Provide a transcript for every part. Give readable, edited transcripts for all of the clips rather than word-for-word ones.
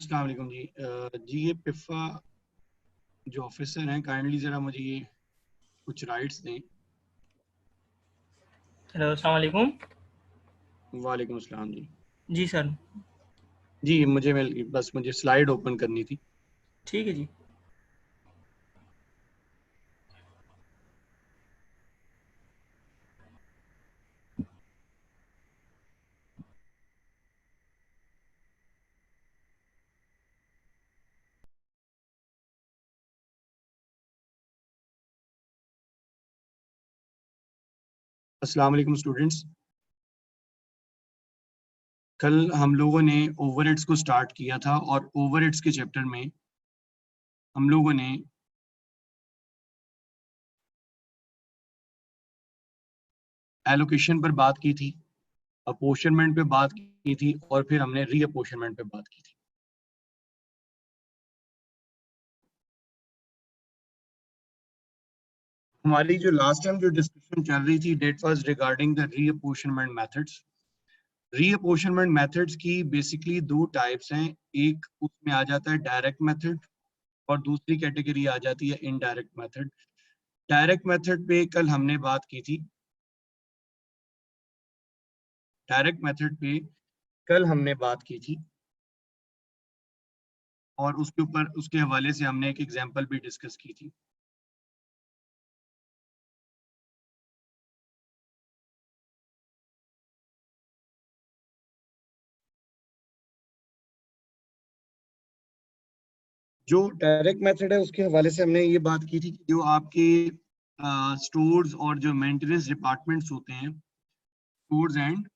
अस्सलाम वालेकुम जी। जी ये पिफा जो ऑफिसर हैं काइंडली ज़रा मुझे ये कुछ राइट्स दें। हेलो, अस्सलाम वालेकुम। वालेकुम अस्सलाम जी। जी सर। जी बस मुझे स्लाइड ओपन करनी थी। ठीक है जी। अस्सलाम वालेकुम स्टूडेंट्स। कल हम लोगों ने ओवरहेड्स को स्टार्ट किया था और ओवरहेड्स के चैप्टर में हम लोगों ने एलोकेशन पर बात की थी, अपोर्शनमेंट पे बात की थी और फिर हमने रीअपोर्शनमेंट पे बात की थी। हमारी जो लास्ट टाइम जो डिस्कशन चल रही थी that was regarding the reapportionment methods. Reapportionment methods की बेसिकली दो टाइप्स हैं। एक उसमें आ जाता है डायरेक्ट मेथड और दूसरी कैटेगरी आ जाती है इनडायरेक्ट मेथड। डायरेक्ट मेथड पे कल हमने बात की थी। डायरेक्ट मेथड पे कल हमने बात की थी और उसके ऊपर उसके हवाले से हमने एक एग्जांपल भी डिस्कस की थी। जो डायरेक्ट मेथड है उसके हवाले से हमने ये बात की थी कि जो आपके स्टोर्स और जो मेंटेनेंस डिपार्टमेंट्स होते हैं, स्टोर्स एंड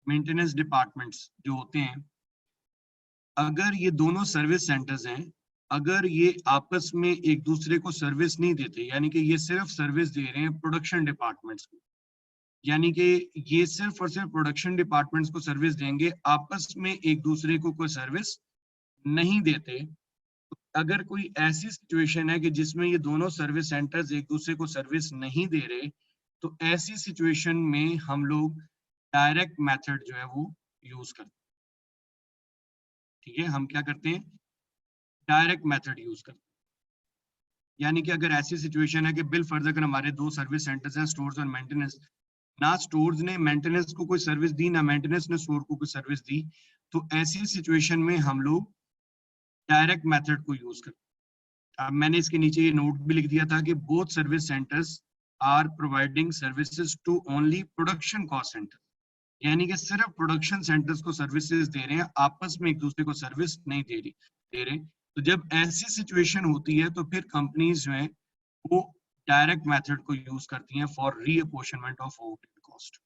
मेंटेनेंस डिपार्टमेंट्स जो होते हैं, अगर ये दोनों सर्विस सेंटर्स हैं, अगर ये आपस में एक दूसरे को सर्विस नहीं देते, यानी कि ये सिर्फ सर्विस दे रहे हैं प्रोडक्शन डिपार्टमेंट्स को, यानी कि ये सिर्फ और सिर्फ प्रोडक्शन डिपार्टमेंट्स को सर्विस देंगे, आपस में एक दूसरे को कोई सर्विस नहीं देते। तो अगर कोई ऐसी सिचुएशन है कि जिसमें ये दोनों सर्विस सेंटर्स एक दूसरे को सर्विस नहीं दे रहे, तो ऐसी सिचुएशन में हम लोग डायरेक्ट मेथड जो है वो यूज करते हैं। ठीक है, हम क्या करते हैं, डायरेक्ट मेथड यूज करते हैं। यानी कि अगर ऐसी सिचुएशन है कि बिल फर्ज अगर हमारे दो सर्विस सेंटर्स हैं, स्टोर्स और मेंटेनेंस, ना स्टोर्स ने मेंटेनेंस को कोई सर्विस दी ना मेंटेनेंस ने स्टोर को कोई सर्विस दी, तो ऐसी सिचुएशन में हम लोग डायरेक्ट मेथड को यूज करते हैं। अब मैंने इसके नीचे ये नोट भी लिख दिया था कि both service centres are providing services to only production cost centre, यानी कि सिर्फ प्रोडक्शन सेंटर्स को सर्विसेज दे रहे हैं, आपस में एक दूसरे को सर्विस नहीं दे रहे। तो जब ऐसी सिचुएशन होती है तो फिर कंपनीज जो है वो डायरेक्ट मेथड को यूज करती हैं फॉर रीअपोर्शनमेंट ऑफ ओवरहेड कॉस्ट।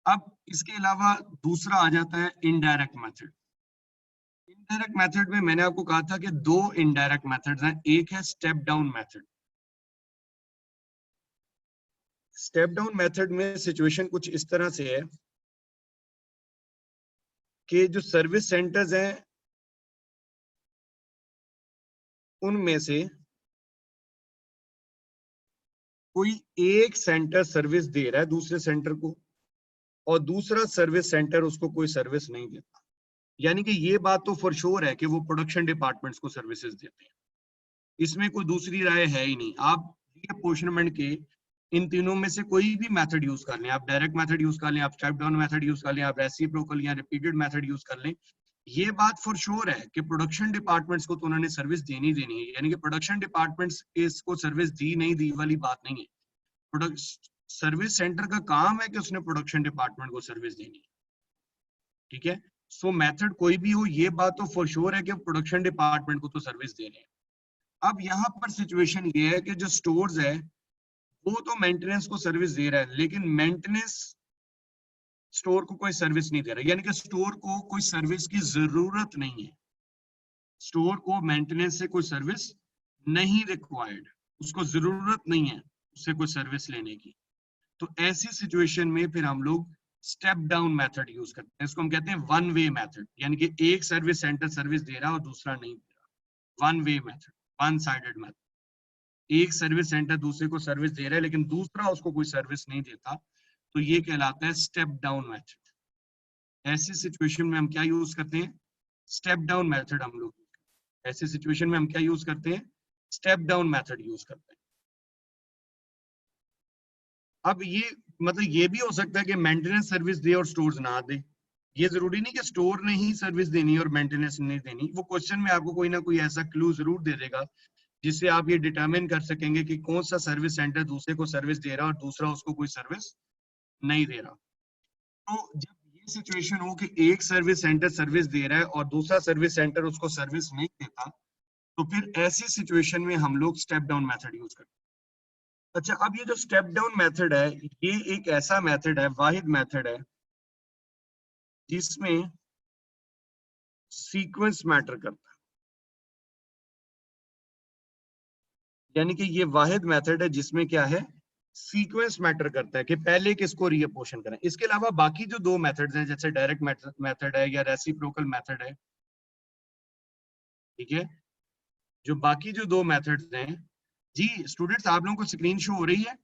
अब इसके अलावा दूसरा आ जाता है इनडायरेक्ट मेथड। इनडायरेक्ट मेथड में मैंने आपको कहा था कि दो इनडायरेक्ट मेथड्स हैं। एक है step down method. Step down method में सिचुएशन कुछ इस तरह से है कि जो सर्विस सेंटर्स हैं उनमें से कोई एक सेंटर सर्विस दे रहा है दूसरे सेंटर को और दूसरा सर्विस सेंटर उसको कोई सर्विस नहीं देता, यानी कि ये बात तो फॉर श्योर है कि वो प्रोडक्शन डिपार्टमेंट्स को सर्विसेज देते हैं, इसमें कोई दूसरी राय है ही नहीं। आप रीअपोर्शनमेंट के इन तीनों में से कोई भी मेथड यूज कर लें, आप डायरेक्ट मेथड यूज कर लें, आप स्टेप डाउन मेथड यूज कर लें, आप रेसिप्रोकल या रिपीटेड मेथड यूज कर लें, ये बात फॉर श्योर है कि प्रोडक्शन डिपार्टमेंट्स को तो उन्होंने सर्विस देनी देनी है, यानी कि प्रोडक्शन डिपार्टमेंट्स इसको सर्विस दी नहीं दी वाली बात नहीं है। प्रोडक्ट सर्विस सेंटर का काम है कि उसने प्रोडक्शन डिपार्टमेंट को सर्विस देनी है। ठीक है, सो मेथड कोई भी हो, ये बात तो फॉर श्योर है कि प्रोडक्शन डिपार्टमेंट को तो सर्विस दे रहे हैं। अब यहाँ पर सिचुएशन ये है कि जो स्टोर्स है वो तो मेंटेनेंस को सर्विस दे रहा है, लेकिन मेंटेनेंस स्टोर को कोई सर्विस नहीं दे रहा, यानी कि स्टोर को कोई सर्विस की जरूरत नहीं है, स्टोर को मेंटेनेंस से कोई सर्विस नहीं रिक्वायर्ड, उसको जरूरत नहीं है उससे कोई सर्विस लेने की। तो ऐसी सिचुएशन में फिर हम लोग स्टेप डाउन मेथड यूज करते हैं। इसको हम कहते हैं वन वे मेथड, यानी कि एक सर्विस सेंटर सर्विस दे रहा है और दूसरा नहीं दे रहा। One way method, one sided method, एक सर्विस सेंटर दूसरे को सर्विस दे रहा है लेकिन दूसरा उसको कोई सर्विस नहीं देता, तो ये कहलाता है स्टेप डाउन मेथड। ऐसी सिचुएशन में हम क्या यूज करते हैं, स्टेप डाउन मेथड हम लोग, ऐसी सिचुएशन में हम क्या यूज करते हैं, स्टेप डाउन मेथड यूज करते हैं। अब ये मतलब ये भी हो सकता है कि मेंटेनेंस सर्विस दे और स्टोर्स ना दे, ये जरूरी नहीं कि स्टोर ने ही सर्विस देनी और मेंटेनेंस नहीं देनी। वो क्वेश्चन में आपको कोई ना कोई ऐसा क्लू जरूर दे देगा जिससे आप ये डिटरमिन कर सकेंगे कि कौन सा सर्विस सेंटर दूसरे को सर्विस दे रहा है और दूसरा उसको कोई सर्विस नहीं दे रहा। तो जब ये सिचुएशन हो कि एक सर्विस सेंटर सर्विस दे रहा है और दूसरा सर्विस सेंटर उसको सर्विस नहीं देता, तो फिर ऐसी सिचुएशन में हम लोग स्टेप डाउन मेथड यूज करते हैं। अच्छा, अब ये जो स्टेप डाउन मेथड है, ये एक ऐसा मेथड है, वाहिद मेथड है जिसमें सीक्वेंस मैटर करता है। यानी कि ये वाहिद मेथड है जिसमें क्या है, सीक्वेंस मैटर करता है कि पहले किसको रीअपोर्शन करें। इसके अलावा बाकी जो दो मेथड्स हैं, जैसे डायरेक्ट मेथड है या रेसिप्रोकल मेथड है, ठीक है, जो बाकी जो दो मेथड्स हैं, जी स्टूडेंट्स आप लोगों को स्क्रीन शो हो रही है?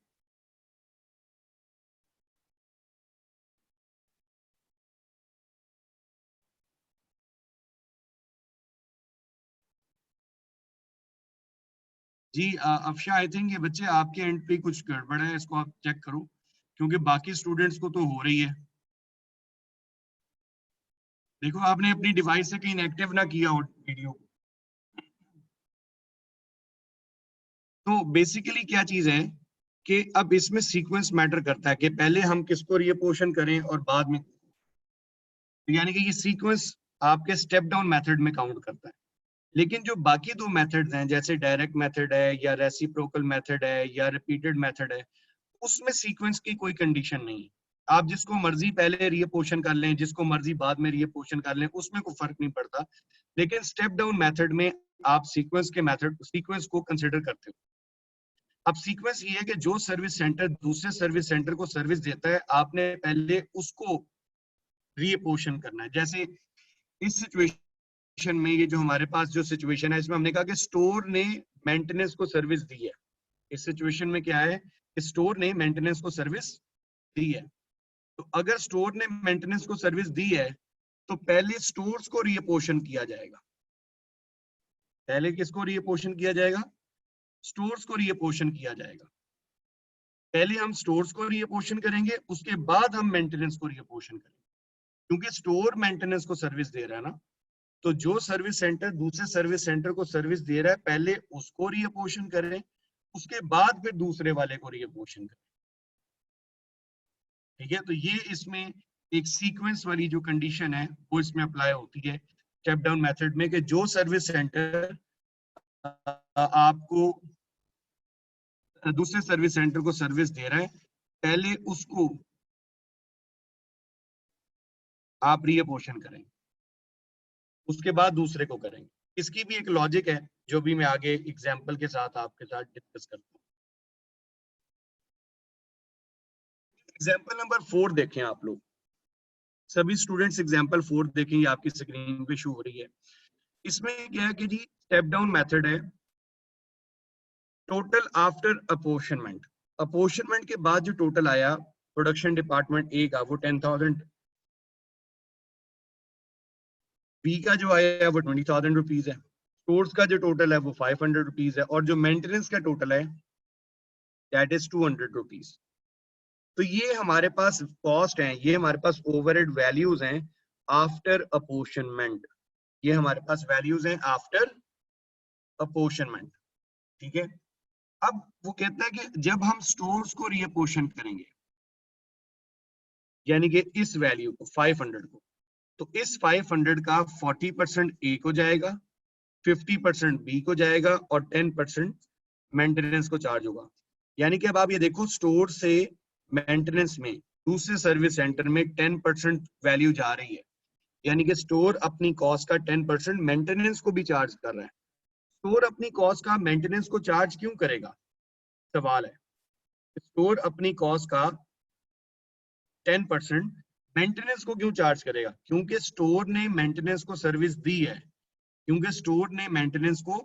जी अफशा, आई थिंक ये बच्चे आपके एंड पे कुछ गड़बड़ है, इसको आप चेक करो, क्योंकि बाकी स्टूडेंट्स को तो हो रही है। देखो आपने अपनी डिवाइस से कहीं एक्टिव ना किया हो वीडियो। तो बेसिकली क्या चीज है कि अब इसमें सीक्वेंस मैटर करता है कि पहले हम किसको रीअपोर्शन करें और बाद में, यानी कि ये सीक्वेंस आपके स्टेप डाउन मेथड में काउंट करता है। लेकिन जो बाकी दो मेथड्स हैं, जैसे डायरेक्ट मेथड है या रेसिप्रोकल मेथड है या रिपीटेड मेथड है, उसमें सीक्वेंस की कोई कंडीशन नहीं है। आप जिसको मर्जी पहले रीअपोर्शन कर लें, जिसको मर्जी बाद में रीअपोर्शन कर लें, उसमें कोई फर्क नहीं पड़ता। लेकिन स्टेप डाउन मेथड में आप सीक्वेंस को कंसिडर करते हो। अब सीक्वेंस ये है कि जो सर्विस सेंटर दूसरे सर्विस सेंटर को सर्विस देता है, आपने पहले उसको रीअपोर्शन करना है। जैसे इस सिचुएशन में, ये जो हमारे पास जो सिचुएशन है, इसमें हमने कहा कि स्टोर ने मेंटेनेंस को सर्विस दी है। इस सिचुएशन में क्या है, स्टोर ने मेंटेनेंस को सर्विस दी है। तो अगर स्टोर ने मेंटेनेंस को सर्विस दी है, तो पहले स्टोर्स को रीअपोर्शन किया जाएगा। पहले किसको रीअपोर्शन किया जाएगा? स्टोर्स को रीअपोर्शन किया जाएगा। पहले हम स्टोर्स को रीअपोर्शन करेंगे, उसके बाद हम मेंटेनेंस को रीअपोर्शन करेंगे, क्योंकि स्टोर मेंटेनेंस को सर्विस दे रहा है ना। तो जो सर्विस सेंटर दूसरे सर्विस सेंटर को सर्विस दे रहा है, पहले उसको रीअपोर्शन करें, उसके बाद फिर दूसरे वाले को रीअपोर्शन करें। ठीक है, तो ये इसमें एक सीक्वेंस वाली जो कंडीशन है वो इसमें अप्लाई होती है स्टेप डाउन मेथड में, कि जो सर्विस सेंटर आपको दूसरे सर्विस सेंटर को सर्विस दे रहा है, पहले उसको आप रीअपोर्शन करेंगे, उसके बाद दूसरे को करेंगे। इसकी भी एक लॉजिक है जो भी मैं आगे एग्जांपल के साथ आपके साथ डिस्कस करता हूँ। एग्जांपल नंबर 4 देखें आप लोग, सभी स्टूडेंट्स एग्जांपल 4 देखें, ये आपकी स्क्रीन पे शो हो रही है। इसमें क्या है कि जी स्टेप डाउन मेथड है, टोटल आफ्टर अपोर्शनमेंट। अपोर्शनमेंट के बाद जो टोटल आया प्रोडक्शन डिपार्टमेंट ए का वो 10,000, बी का जो आया वो 20,000 रुपीज है, स्टोर्स का जो टोटल है वो 500 रुपीज है, और जो मेंटेनेंस का टोटल है दैट इज 200 रुपीज। तो ये हमारे पास कॉस्ट है, ये हमारे पास ओवरहेड वैल्यूज हैं आफ्टर अपोर्शनमेंट। ये हमारे पास वैल्यूज हैं आफ्टर अपोर्शनमेंट। ठीक है, अब वो कहता है कि जब हम स्टोर्स को रीअपोर्शन करेंगे, यानी कि इस वैल्यू को 500 को, तो इस 500 का 40% ए को जाएगा, 50% बी को जाएगा और 10% मेंटेनेंस को चार्ज होगा। यानी कि अब आप ये देखो, स्टोर से मेंटेनेंस में दूसरे सर्विस सेंटर में 10% वैल्यू जा रही है, यानी कि स्टोर अपनी कॉस्ट का 10% मेंटेनेंस को भी चार्ज कर रहा है। स्टोर अपनी कॉस्ट का मेंटेनेंस को चार्ज क्यों करेगा, सवाल है। स्टोर अपनी कॉस्ट का 10% मेंटेनेंस को क्यों चार्ज करेगा? क्योंकि स्टोर ने मेंटेनेंस को सर्विस दी है, क्योंकि स्टोर ने मेंटेनेंस को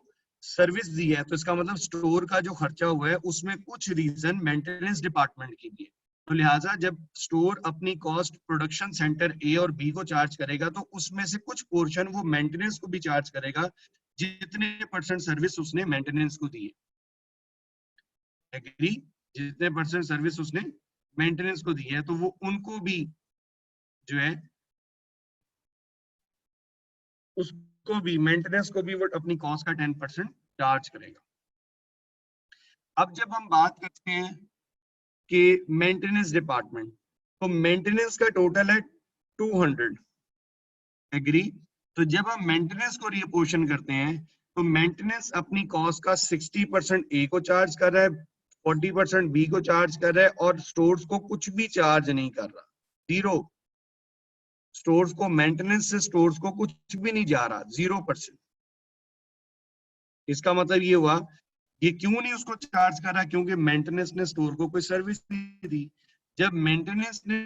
सर्विस दी है, तो इसका मतलब स्टोर का जो खर्चा हुआ है उसमें कुछ रीजन मेंटेनेंस डिपार्टमेंट की भी है। तो लिहाजा जब स्टोर अपनी कॉस्ट प्रोडक्शन सेंटर ए और बी को चार्ज करेगा तो उसमें से कुछ पोर्शन वो मेंटेनेंस को भी चार्ज करेगा, जितने परसेंट सर्विस उसने मेंटेनेंस को दी है। एग्री? जितने परसेंट सर्विस उसने मेंटेनेंस को दी है तो वो उनको भी जो है उसको भी मेंटेनेंस को भी वो अपनी कॉस्ट का 10% चार्ज करेगा। अब जब हम बात करते हैं कि मेंटेनेंस डिपार्टमेंट, तो मेंटेनेंस का टोटल है 200। एग्री? तो जब हम मेंटेनेंस को रीअपोर्शन करते हैं तो मेंटेनेंस अपनी कॉस्ट का 60% ए को चार्ज कर रहा है, 40% बी को चार्ज कर रहा है और स्टोर्स को कुछ भी चार्ज नहीं कर रहा, जीरो। स्टोर्स को मेंटेनेंस से स्टोर्स को कुछ भी नहीं जा रहा, 0%। इसका मतलब ये हुआ, ये क्यों नहीं उसको चार्ज कर रहा? क्योंकि मेंटेनेंस ने स्टोर को कोई सर्विस नहीं दी। जब मेंटेनेंस ने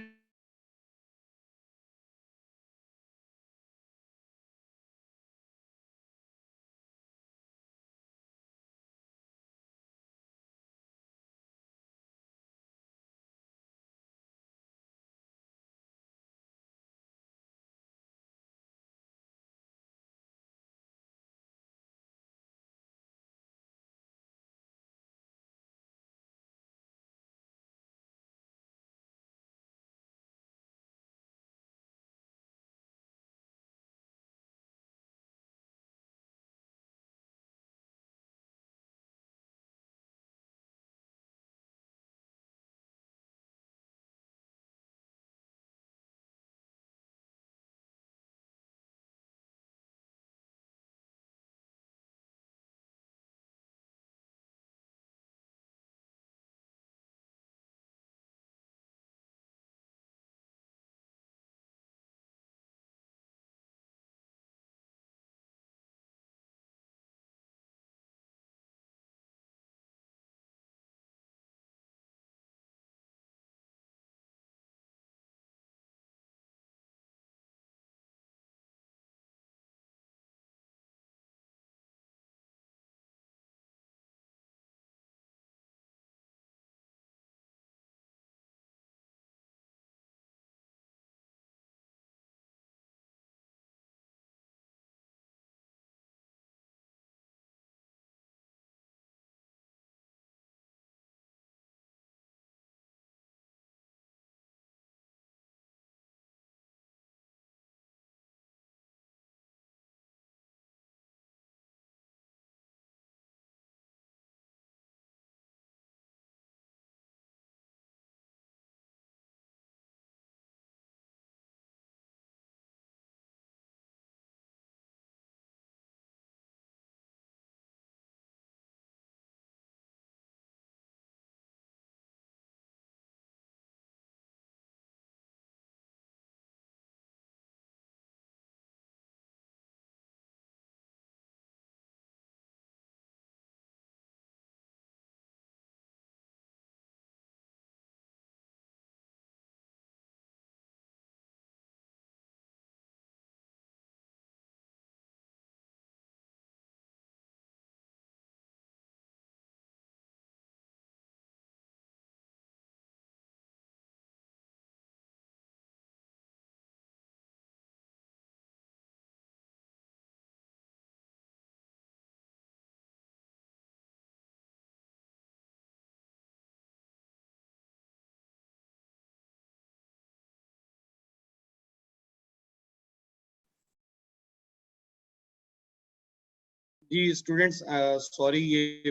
जी स्टूडेंट्स, सॉरी, ये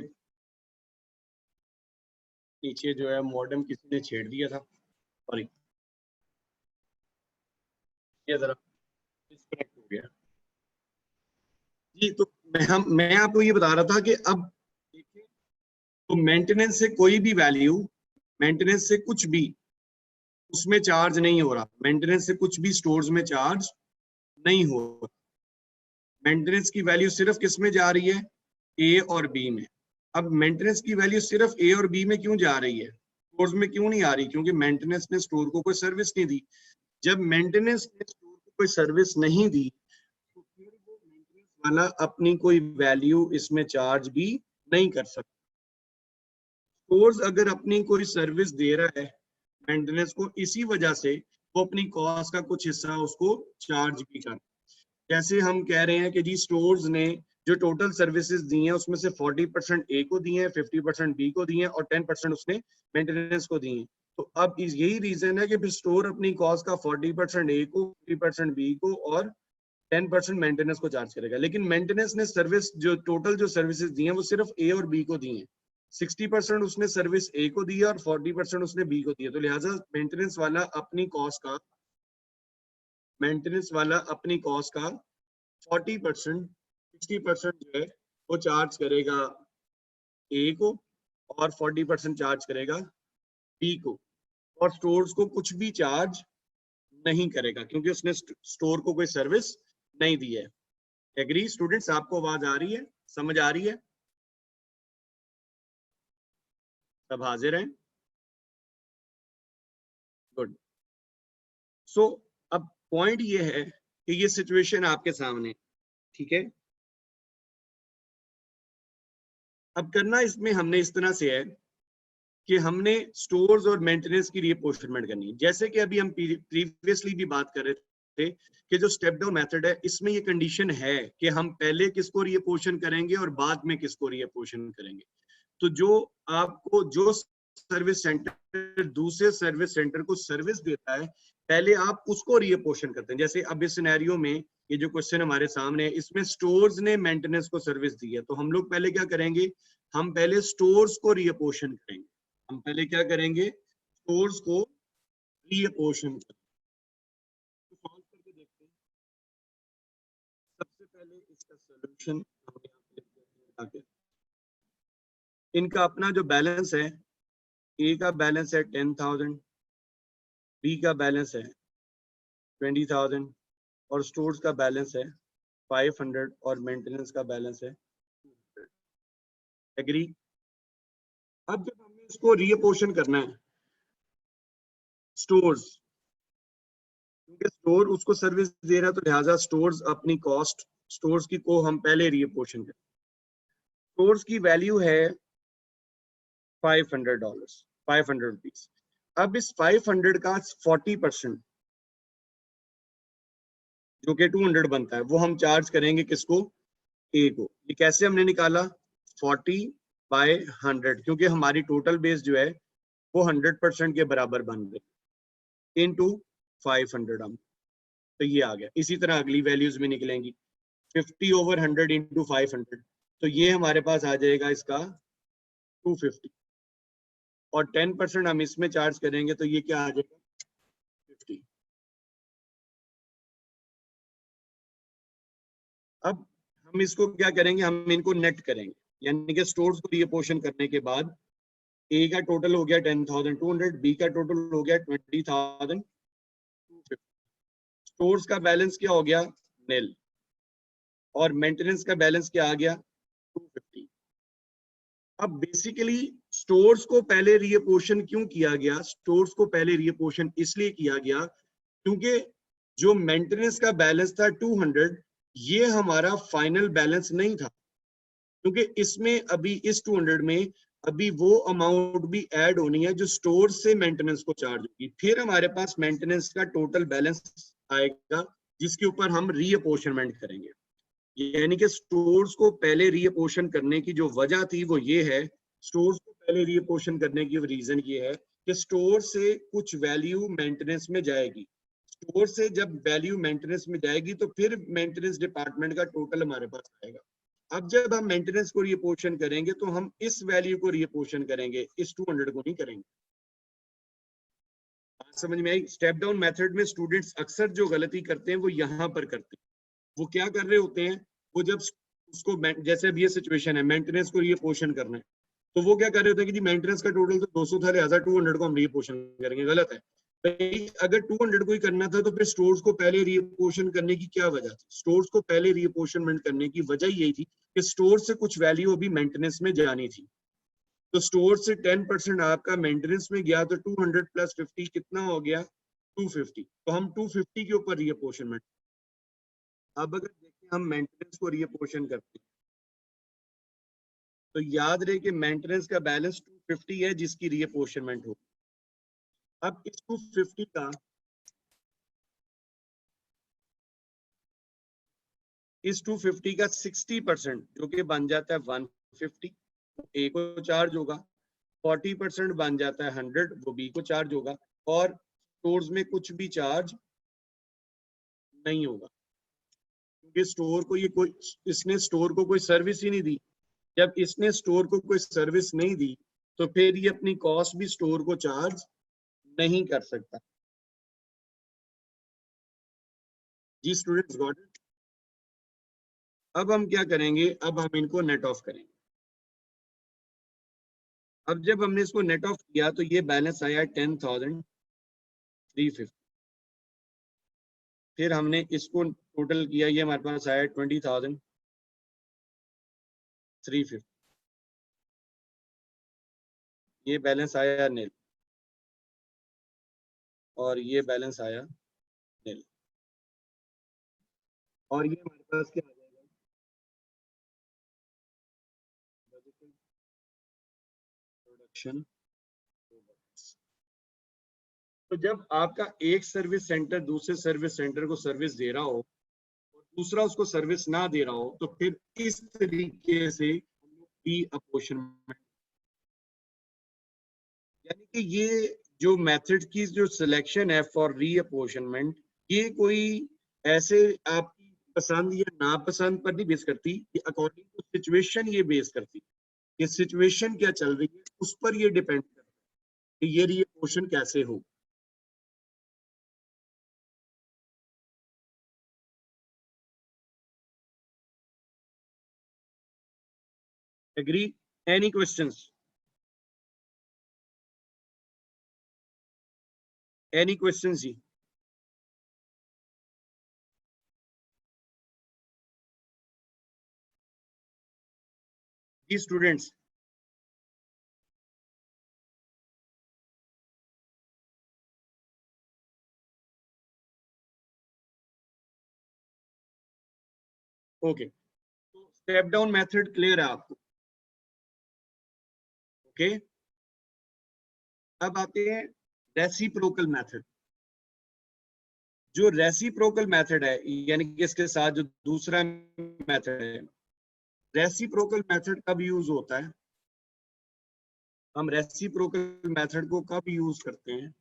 नीचे जो है मॉडेम किसी ने छेड़ दिया था, सॉरी, ये जरा डिस्कनेक्ट हो गया। जी तो मैं आपको ये बता रहा था कि अब देखिए, तो मेंटेनेंस से कोई भी वैल्यू, मेंटेनेंस से कुछ भी उसमें चार्ज नहीं हो रहा, मेंटेनेंस से कुछ भी स्टोर्स में चार्ज नहीं हो रहा। मेंटेनेंस की वैल्यू सिर्फ किस में जा रही है? ए और बी में। अब मेंटेनेंस की वैल्यू सिर्फ ए और बी में क्यों जा रही है, स्टोर्स में क्यों नहीं आ रही? क्योंकि मेंटेनेंस ने स्टोर को कोई सर्विस नहीं दी। जब मेंटेनेंस ने स्टोर को कोई सर्विस नहीं दी तो फिर वो मेंटेनेंस वाला अपनी कोई वैल्यू इसमें चार्ज भी नहीं कर सकता। स्टोर्स अगर अपनी कोई सर्विस दे रहा है मेंटेनेंस को, इसी वजह से वो अपनी कॉस्ट का कुछ हिस्सा उसको चार्ज भी कर। जैसे हम कह रहे हैं कि जी स्टोर्स ने जो टोटल सर्विसेज दी हैं उसमें से 40% ए को दी हैं, 50% बी को दी हैं और 10% उसने मेंटेनेंस को दी हैं। तो अब यही रीजन है कि फिर स्टोर अपनी कॉस्ट का 40% ए को, 50% बी को और 10% मेंटेनेंस को चार्ज करेगा। लेकिन मेंटेनेंस ने सर्विस जो टोटल जो सर्विसेज दी हैं वो सिर्फ ए और बी को दी हैं। 60% उसने सर्विस ए को दी है और 40% उसने बी को दी है। तो लिहाजा मेंटेनेंस वाला अपनी कॉस्ट का 40%, 60% जो है वो चार्ज करेगा ए को और 40% चार्ज करेगा बी को, और स्टोर्स को कुछ भी चार्ज नहीं करेगा क्योंकि उसने स्टोर को कोई सर्विस नहीं दी है। Agree students? आपको आवाज आ रही है, समझ आ रही है? सब हाजिर हैं? गुड। सो अब पॉइंट ये है कि ये सिचुएशन आपके सामने, ठीक है। अब करना इसमें हमने इस तरह से है कि हमने स्टोर्स और मेंटेनेंस की रीअपोर्शनमेंट करनी है। जैसे कि अभी हम प्रीवियसली भी बात कर रहे थे कि जो स्टेप डाउन मेथड है इसमें ये कंडीशन है कि हम पहले किसको रीअपोर्शन करेंगे और बाद में किसको रीअपोर्शन करेंगे। तो जो आपको जो सर्विस सेंटर दूसरे सर्विस सेंटर को सर्विस देता है, पहले आप उसको रीअपोर्शन करते हैं। जैसे अब इस सिनेरियो में ये जो क्वेश्चन हमारे सामने है, इसमें स्टोर्स ने मेंटेनेंस को सर्विस दी है, तो हम लोग पहले क्या करेंगे, हम पहले स्टोर्स को रीअपोर्शन करेंगे। हम पहले क्या करेंगे, स्टोर्स को रीअपोर्शन करेंगे। तो सॉल्व करके देखते हैं। सबसे पहले इसका सॉल्यूशन हम यहाँ पे लिखते हैं। इनका अपना जो बैलेंस है, ए का बैलेंस है 10,000, बी का बैलेंस है 20,000 और स्टोर्स का बैलेंस है 500 और मेंटेनेंस का बैलेंस है 200। एग्री? अब जब हमें इसको रीअपोर्शन करना है स्टोर्स, क्योंकि स्टोर उसको सर्विस दे रहा है तो लिहाजा स्टोर्स अपनी कॉस्ट स्टोर्स की को हम पहले रीअपोर्शन करें। स्टोर्स की वैल्यू है $500, 500 रुपीज। अब इस 500 का 40% जो कि 200 बनता है वो हम चार्ज करेंगे किसको, ए को। ये कैसे हमने निकाला, 40/100, क्योंकि हमारी टोटल बेस जो है वो 100% के बराबर बन रही, इनटू 500 हम, तो ये आ गया। इसी तरह अगली वैल्यूज भी निकलेंगी, 50/100 इंटू 500, तो ये हमारे पास आ जाएगा इसका 250 और 10% हम इसमें चार्ज करेंगे तो ये क्या आ जाएगा 50। अब हम इसको क्या करेंगे, हम इनको नेट करेंगे, यानी कि स्टोर्स को रीअपोर्शन करने के बाद ए का टोटल हो गया 10,200, बी का टोटल हो गया 20,250, स्टोर्स का बैलेंस क्या हो गया निल, और मेंटेनेंस का बैलेंस क्या आ गया 250। अब बेसिकली स्टोर्स को पहले रीअपोर्शन क्यों किया गया, स्टोर्स को पहले रीअपोर्शन इसलिए किया गया क्योंकि जो मेंटेनेंस का बैलेंस था 200, ये हमारा फाइनल बैलेंस नहीं था, क्योंकि इसमें अभी इस 200 में अभी वो अमाउंट भी ऐड होनी है जो स्टोर से मेंटेनेंस को चार्ज होगी। फिर हमारे पास मेंटेनेंस का टोटल बैलेंस आएगा जिसके ऊपर हम रीअपोर्शनमेंट करेंगे। यानी कि स्टोर्स को पहले रीअपोर्शन करने की जो वजह थी वो ये है, स्टोर्स को पहले रीअपोर्शन करने की रीजन ये है कि स्टोर से कुछ वैल्यू मेंटेनेंस में जाएगी। स्टोर से जब वैल्यू मेंटेनेंस में जाएगी तो फिर मेंटेनेंस डिपार्टमेंट का टोटल हमारे पास आएगा। अब जब हम मेंटेनेंस को रीअपोर्शन करेंगे तो हम इस वैल्यू को रीअपोर्शन करेंगे, इस 200 को नहीं करेंगे। समझ में आई? स्टेप डाउन मेथड में स्टूडेंट्स अक्सर जो गलती करते हैं वो यहाँ पर करते हैं। वो क्या कर रहे होते हैं, वो जब उसको जैसे अब ये सिचुएशन है मेंटेनेंस को रीअपोर्शन करना है, तो वो क्या कर रहे होते हैं कि जी मेंटेनेंस का टोटल तो 200 था, लिहाजा 200 को हम रीअपोर्शन करेंगे। गलत है। अगर 200 को ही करना था तो फिर स्टोर्स को पहले रीअपोर्शन करने की क्या वजह थी? स्टोर्स को पहले रीअपोर्शनमेंट करने की वजह यही थी कि स्टोर से कुछ वैल्यू अभी मेंटेनेंस में जानी थी। तो स्टोर से 10% आपका मेंटेनेंस में गया तो 200 + 50 कितना हो गया 250। तो हम 250 के ऊपर रीअपोर्शनमेंट। अब अगर देखें हम मेंटेनेंस को रीअपोर्शन करते हैं तो याद रहे कि मेंटेनेंस का बैलेंस 250 है जिसकी रीअपोर्शनमेंट हो। अब इस 250 का इस 250 का 60% जो कि बन जाता है 150, ए को चार्ज होगा। 40% बन जाता है 100, वो बी को चार्ज होगा। और स्टोर्स में कुछ भी चार्ज नहीं होगा, क्योंकि स्टोर को इसने स्टोर को कोई सर्विस ही नहीं दी। जब इसने स्टोर को कोई सर्विस नहीं दी तो फिर ये अपनी कॉस्ट भी स्टोर को चार्ज नहीं कर सकता। जी स्टूडेंट्स गॉट इट। अब हम क्या करेंगे, अब हम इनको नेट ऑफ करेंगे। अब जब हमने इसको नेट ऑफ किया तो ये बैलेंस आया 10,350। फिर हमने इसको टोटल किया, ये हमारे पास आया 20,350। ये बैलेंस आया नील और ये बैलेंस आया नील। और ये हमारे पास क्या आ जाएगा, प्रोडक्शन। तो जब आपका एक सर्विस सेंटर दूसरे सर्विस सेंटर को सर्विस दे रहा हो और दूसरा उसको सर्विस ना दे रहा हो, तो फिर इस तरीके से री अपोर्शनमेंट, यानी कि ये जो मेथड की जो सिलेक्शन है फॉर री अपोर्शनमेंट, ये कोई ऐसे आपकी पसंद या नापसंद पर नहीं बेस करती, ये अकॉर्डिंग टू सिचुएशन ये बेस करती। ये सिचुएशन क्या चल रही है उस पर ये डिपेंड करता है कि ये री अपोर्शन कैसे हो। Agree? Any questions? Any questions जी? जी स्टूडेंट्स, ओके। तो स्टेप डाउन मेथड क्लियर है आपको? ओके। अब आते हैं रेसिप्रोकल मेथड। जो रेसिप्रोकल मेथड है, यानी कि इसके साथ जो दूसरा मेथड है, रेसिप्रोकल मेथड कब यूज होता है? हम रेसिप्रोकल मेथड को कब यूज करते हैं?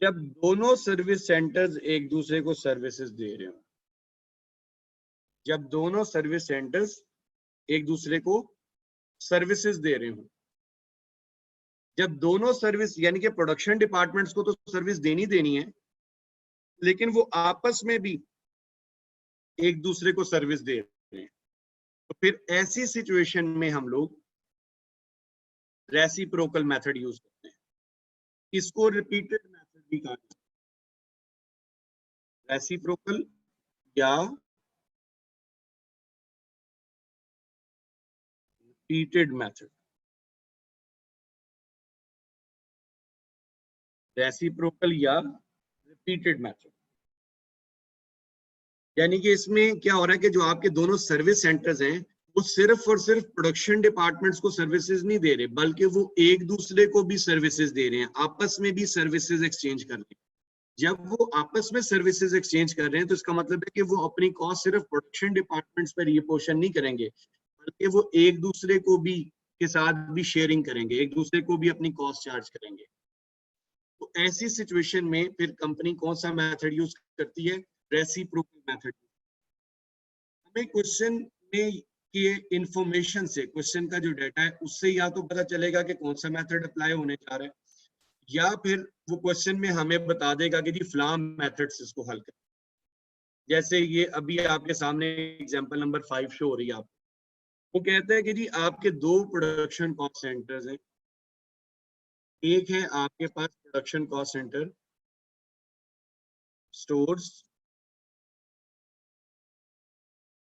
जब दोनों सर्विस सेंटर्स एक दूसरे को सर्विसेज दे रहे हो। जब दोनों सर्विस सेंटर्स एक दूसरे को सर्विसेज दे रहे हो। जब दोनों सर्विस, यानी कि प्रोडक्शन डिपार्टमेंट्स को तो सर्विस देनी देनी है, लेकिन वो आपस में भी एक दूसरे को सर्विस दे रहे हैं, तो फिर ऐसी सिचुएशन में हम लोग रेसिप्रोकल मेथड यूज करते हैं। इसको रिपीटेड मेथड भी कहा जाता है। रेसिप्रोकल या रिपीटेड मेथड। रेसिप्रोकल या रिपीटेड मेथड, यानी कि इसमें क्या हो रहा है कि जो आपके दोनों सर्विस सेंटर्स हैं वो सिर्फ और सिर्फ प्रोडक्शन डिपार्टमेंट्स को सर्विसेज नहीं दे रहे, बल्कि वो एक दूसरे को भी सर्विसेज दे रहे हैं, आपस में भी सर्विसेज एक्सचेंज कर रहे हैं। जब वो आपस में सर्विसेज एक्सचेंज कर रहे हैं तो इसका मतलब है कि वो अपनी कॉस्ट सिर्फ प्रोडक्शन डिपार्टमेंट्स पर रिपोर्शन नहीं करेंगे, बल्कि वो एक दूसरे को भी के साथ भी शेयरिंग करेंगे, एक दूसरे को भी अपनी कॉस्ट चार्ज करेंगे। तो ऐसी सिचुएशन में फिर कंपनी कौन सा मेथड यूज करती है? Reciprocal method. हमें क्वेश्चन में के इंफॉर्मेशन से, क्वेश्चन का जो डाटा है उससे या तो पता चलेगा कि कौन सा मेथड अप्लाई होने जा रहा है, या फिर वो क्वेश्चन में हमें बता देगा कि जी फलां मेथड से इसको हल कर। जैसे ये अभी आपके सामने एग्जांपल नंबर 5 शो हो रही है आप, वो कहते हैं कि जी आपके दो प्रोडक्शन कॉस्ट सेंटर्स हैं। एक है आपके पास प्रोडक्शन कॉस्ट सेंटर स्टोर्स,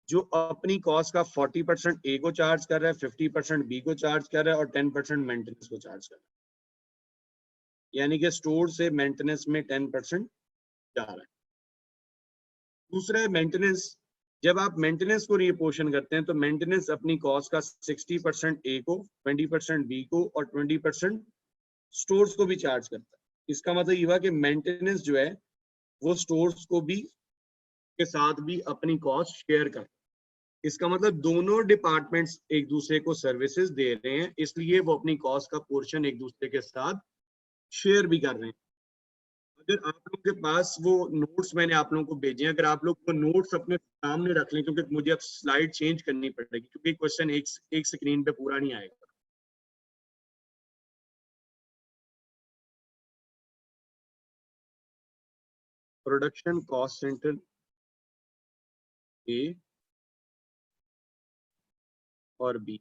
जो अपनी कॉस्ट का 40% ए को चार्ज कर रहा है, 50% बी को चार्ज कर रहा है और 10% मेंटेनेंस को चार्ज कर रहा है। यानी कि स्टोर से मेंटेनेंस में 10% जा रहा है। दूसरा है मेंटेनेंस, जब आप मेंटेनेंस को रीअपोर्शन करते हैं तो मेंटेनेंस अपनी कॉस्ट का 60% ए को, 20% बी को और 20% स्टोर्स को भी चार्ज करता है। इसका मतलब ये हुआ कि मेंटेनेंस जो है वो स्टोर्स को भी के साथ भी अपनी कॉस्ट शेयर करता है। इसका मतलब दोनों डिपार्टमेंट्स एक दूसरे को सर्विसेज दे रहे हैं, इसलिए वो अपनी कॉस्ट का पोर्शन एक दूसरे के साथ शेयर भी कर रहे हैं। अगर आप लोगों के पास वो नोट्स मैंने आप लोगों को भेजे हैं, अगर आप लोग वो नोट्स अपने सामने रख लें, क्योंकि मुझे अब स्लाइड चेंज करनी पड़ेगी क्योंकि क्वेश्चन एक स्क्रीन पे पूरा नहीं आएगा। प्रोडक्शन कॉस्ट सेंटर ए और बी,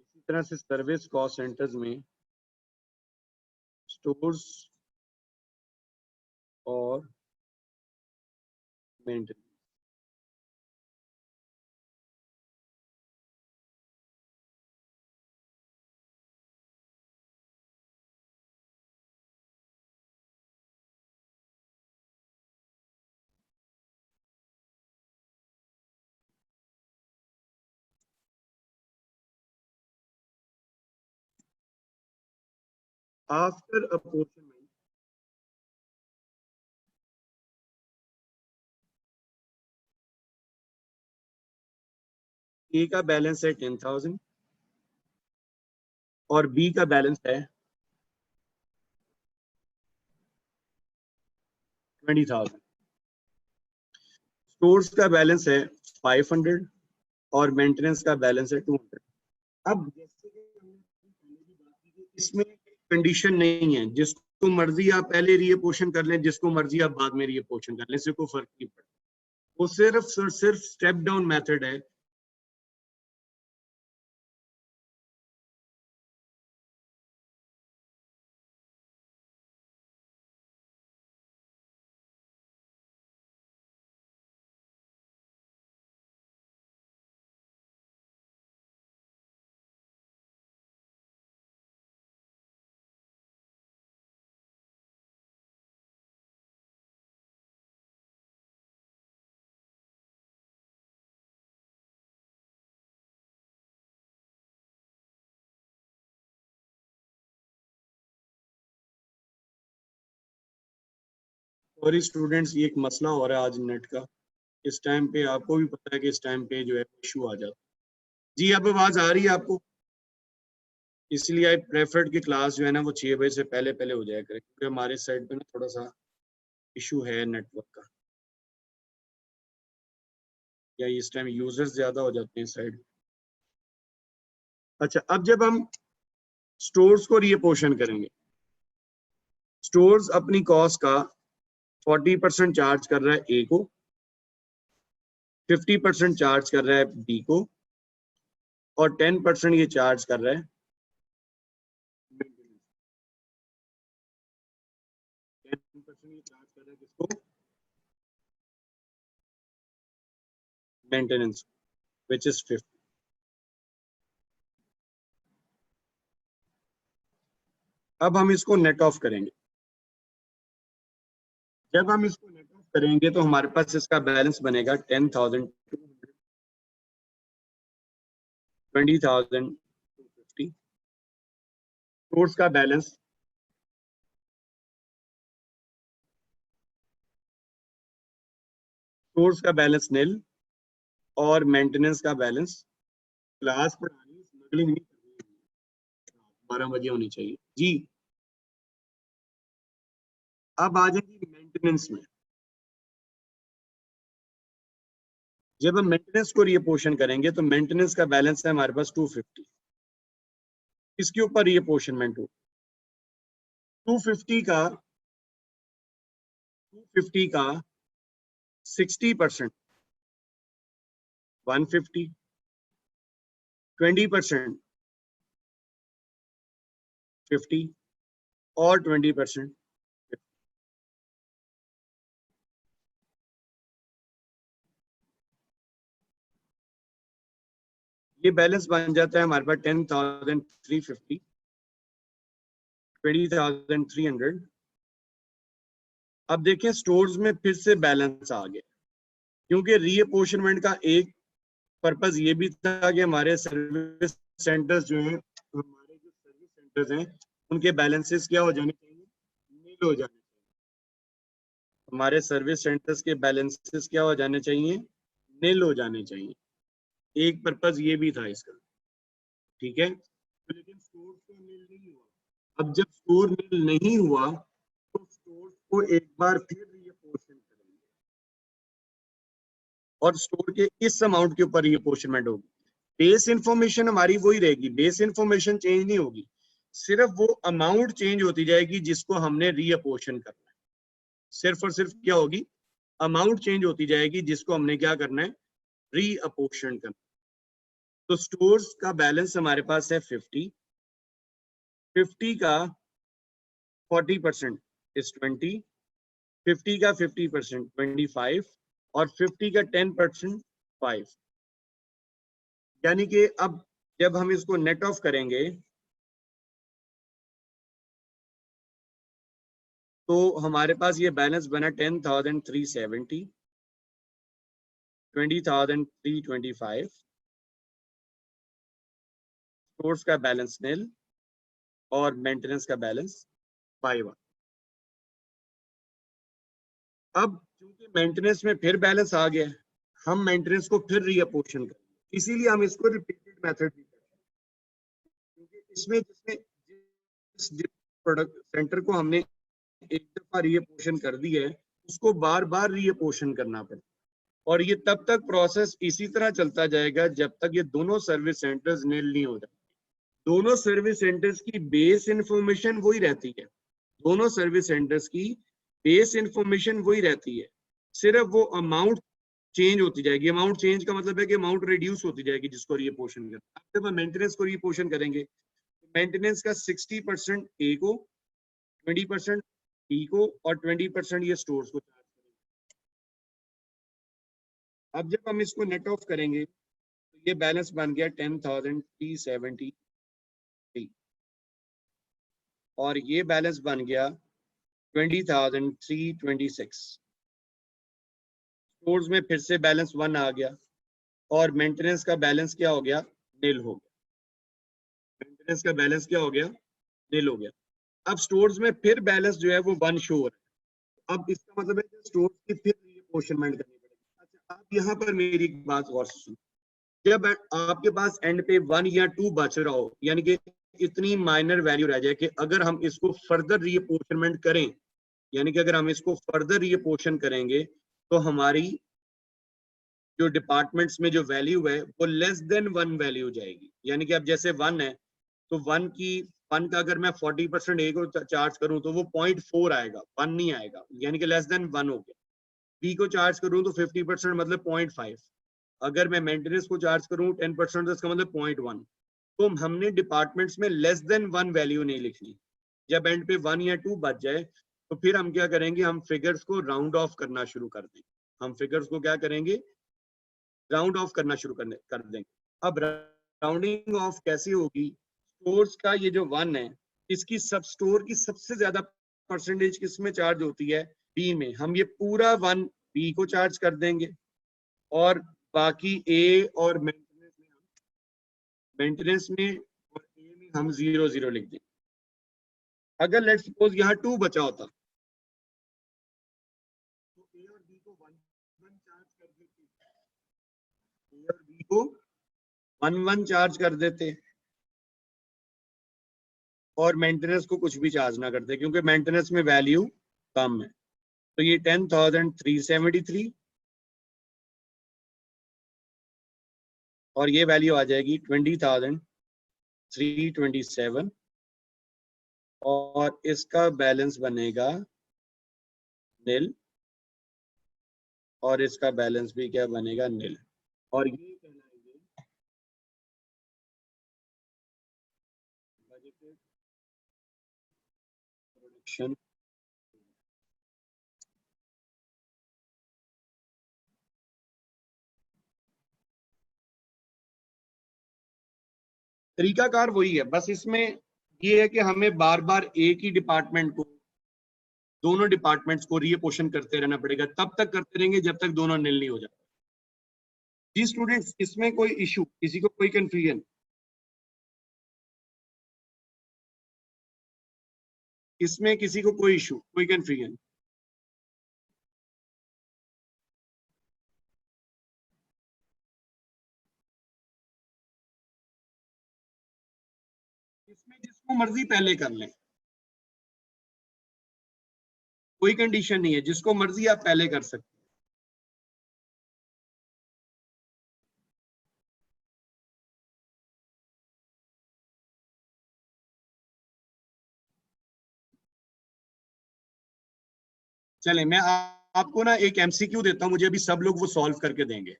इसी तरह से सर्विस कॉस्ट सेंटर्स में स्टोर्स और मेंटेनेंस। आफ्टर अपॉर्चुनमेंट ए का बैलेंस है 10,000 और बी का बैलेंस है 20,000। स्टोर्स का बैलेंस है 500 और मेंटेनेंस का बैलेंस है 200। अब जैसे कि हमने पहले भी बात की थी, इसमें कंडीशन नहीं है, जिसको मर्जी आप पहले रीअपोर्शन कर लें, जिसको मर्जी आप बाद में रीअपोर्शन कर लें, इससे कोई फर्क नहीं पड़ता। वो सिर्फ स्टेप डाउन मेथड है। और स्टूडेंट्स, ये एक मसला हो रहा है आज नेट का। इस टाइम पे आपको भी पता है कि इस टाइम पे जो है इशू आ जाता है। जी, अब आवाज आ रही है आपको? इसलिए आई प्रेफर्ड की क्लास जो है ना वो 6 बजे से पहले पहले हो जाया करे, क्योंकि हमारे साइड पे ना थोड़ा सा इशू है नेटवर्क का, या इस टाइम यूजर्स ज्यादा हो जाते हैं साइड। अच्छा, अब जब हम स्टोर्स को रीअपोर्शन करेंगे, स्टोर्स अपनी कॉस्ट का 40% चार्ज कर रहा है ए को, 50% चार्ज कर रहा है बी को और 10% ये चार्ज कर रहा है मेंटेनेंस। 10% ये चार्ज कर रहा है किसको? Maintenance, which is 50। अब हम इसको नेट ऑफ करेंगे। जब हम इसको नेट ऑफ करेंगे तो हमारे पास इसका बैलेंस बनेगा 10,000, 20,000, 250। स्टोर्स का बैलेंस, स्टोर्स का बैलेंस नील और मेंटेनेंस का बैलेंस। क्लास पढ़ानी, स्मगलिंग नहीं करनी, 12 बजे होनी चाहिए जी। अब आ जाएंगे मेंटेनेंस में। जब हम मेंटेनेंस को रीअपोर्शन करेंगे तो मेंटेनेंस का बैलेंस है हमारे पास 250। इसके ऊपर रीअपोर्शनमेंट हो 250 का 60% 150, 20% 50 और 20%। ये बैलेंस बन जाता है हमारे पास 10,350, 20,300। अब देखें स्टोर्स में फिर से बैलेंस आ गया। क्योंकि रीअपोर्शनमेंट का एक पर्पस ये भी था कि हमारे सर्विस सेंटर्स जो हैं, हमारे जो सर्विस सेंटर्स हैं, उनके बैलेंसेस क्या हो जाने चाहिए, नील हो जाने चाहिए। हमारे सर्विस सेंटर्स के बैलेंसेस क्या हो जाने चाहिए, नील हो जाने चाहिए। एक पर्पस ये भी था इसका, ठीक है। तो लेकिन स्टोर तो नील नहीं हुआ। अब जब स्टोर नील नहीं हुआ तो स्टोर को एक बार फिर रीअपोर्शन करेंगे और स्टोर के इस अमाउंट के ऊपर रीअपोर्शनमेंट होगी। बेस इंफॉर्मेशन हमारी वही रहेगी, बेस इंफॉर्मेशन चेंज नहीं होगी, सिर्फ वो अमाउंट चेंज होती जाएगी जिसको हमने रीअपोर्शन करना है। सिर्फ और सिर्फ क्या होगी, अमाउंट चेंज होती जाएगी जिसको हमने क्या करना है, रीअपोर्शन करना। तो स्टोर्स का बैलेंस हमारे पास है 50 का 40% इज 20, 50 का 50% 25 और 50 का 10% 5। यानी कि अब जब हम इसको नेट ऑफ करेंगे तो हमारे पास ये बैलेंस बना 10,370, 20,325, स्टोर्स का बैलेंस नील और मेंटेनेंस का बैलेंस 5। अब क्योंकि मेंटेनेंस में फिर बैलेंस आ गया, हम मेंटेनेंस को फिर रीअपोर्शन करेंगे, इसीलिए हम इसको रिपीटेड मेथड भी करते हैं। क्योंकि इसमें जिस प्रोडक्ट सेंटर को हमने एक दफा रीअपोर्शन कर दिया है, उसको बार बार रीअपोर्शन करना पड़ता है। और ये तब तक प्रोसेस इसी तरह चलता जाएगा जब तक ये दोनों सर्विस सेंटर्स नील नहीं हो जाते। दोनों सर्विस सेंटर्स की बेस इंफॉर्मेशन वही रहती है, दोनों सर्विस सेंटर्स की बेस इंफॉर्मेशन वही रहती है, सिर्फ वो अमाउंट चेंज होती जाएगी। अमाउंट चेंज का मतलब है कि अमाउंट रिड्यूस होती जाएगी जिसको रीअपोर्शन करना। जब हम मेंटेनेंस को रीअपोर्शन करेंगे, मेंटेनेंस का 60% ए को, 20% बी को और 20% ये स्टोर्स को चार्ज करेंगे। अब जब हम इसको नेट ऑफ करेंगे तो ये बैलेंस बन गया 10,370 और ये बैलेंस बन गया 20,326। स्टोर्स में फिर से बैलेंस 1 आ गया और मेंटेनेंस का बैलेंस क्या हो गया, नील हो गया। मेंटेनेंस का बैलेंस क्या हो गया, नील हो गया। अब स्टोर्स में फिर बैलेंस जो है वो 1 शो हो रहा है। अब इसका मतलब है कि स्टोर्स की फिर रीअपोर्शनमेंट करनी पड़ेगी। अच्छा, आप यहाँ पर मेरी एक बात गौर से सुनो। जब आपके पास एंड पे 1 या 2 बच रहा हो, यानी कि इतनी माइनर वैल्यू रह जाए कि अगर हम इसको फर्दर रीअपोर्शनमेंट करें, यानी कि अगर हम इसको फर्दर रीअपोर्शन करेंगे तो हमारी जो डिपार्टमेंट्स में जो वैल्यू है वो लेस देन 1 वैल्यू जाएगी। यानी कि अब जैसे 1 है तो 1 का अगर मैं 40% ए को चार्ज करूं तो वो 0.4 आएगा, 1 नहीं आएगा, यानी कि लेस देन 1 हो गया। बी को चार्ज करूं तो 50% मतलब 0.5। अगर मैं मेंटेनेंस को चार्ज करूं 10% तो इसका मतलब 0.1। तो हमने डिपार्टमेंट्स में लेस देन 1 वैल्यू नहीं लिखनी। जब एंड पे 1 या 2 बच जाए तो फिर हम क्या करेंगे, हम फिगर्स को राउंड ऑफ करना शुरू कर देंगे। हम फिगर्स को क्या करेंगे, राउंड ऑफ करना शुरू कर देंगे। अब राउंडिंग ऑफ कैसे होगी, स्टोर्स का ये जो 1 है, इसकी सब स्टोर की सबसे ज्यादा परसेंटेज किस में चार्ज होती है, बी में। हम ये पूरा 1 बी को चार्ज कर देंगे और बाकी ए और मेंटेनेंस में और ए में हम 0 लिख देंगे। अगर लेट्स सपोज यहाँ 2 बचा होता तो ए और बी को 1 चार्ज कर देते, ए और बी को 1 चार्ज कर देते और मेंटेनेंस को कुछ भी चार्ज ना करते, क्योंकि मेंटेनेंस में वैल्यू कम है। तो ये 10,373 और ये वैल्यू आ जाएगी 20,327 और इसका बैलेंस बनेगा नील और इसका बैलेंस भी क्या बनेगा, नील। और ये कहलाएंगे बजटेड प्रोडक्शन। तरीकाकार वही है, बस इसमें ये है कि हमें बार बार एक ही डिपार्टमेंट को, दोनों डिपार्टमेंट्स को रीअपोर्शन करते रहना पड़ेगा। तब तक करते रहेंगे जब तक दोनों नील नहीं हो जाते। जी स्टूडेंट्स, इसमें कोई इशू, किसी को कोई कंफ्यूजन? इसमें किसी को कोई इशू, कोई कंफ्यूजन? इसमें जिसको मर्जी पहले कर लें, कोई कंडीशन नहीं है, जिसको मर्जी आप पहले कर सकते। चले, मैं आपको ना एक एमसीक्यू देता हूं, मुझे अभी सब लोग वो सॉल्व करके देंगे।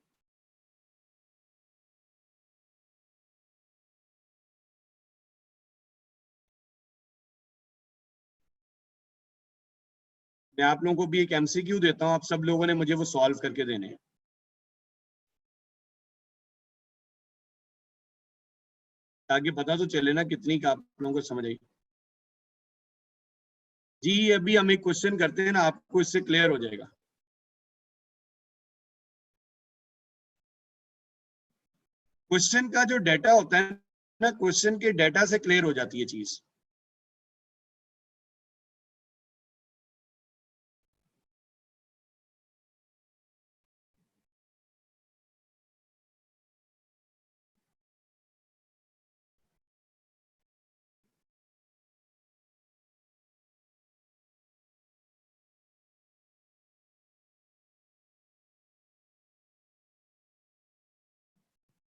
मैं आप लोगों को भी एक एमसीक्यू देता हूं, आप सब लोगों ने मुझे वो सॉल्व करके देने हैं, ताकि पता तो चले ना कितनी का आप लोगों को समझ आई। जी अभी हम एक क्वेश्चन करते हैं ना, आपको इससे क्लियर हो जाएगा। क्वेश्चन का जो डाटा होता है ना, क्वेश्चन के डाटा से क्लियर हो जाती है चीज।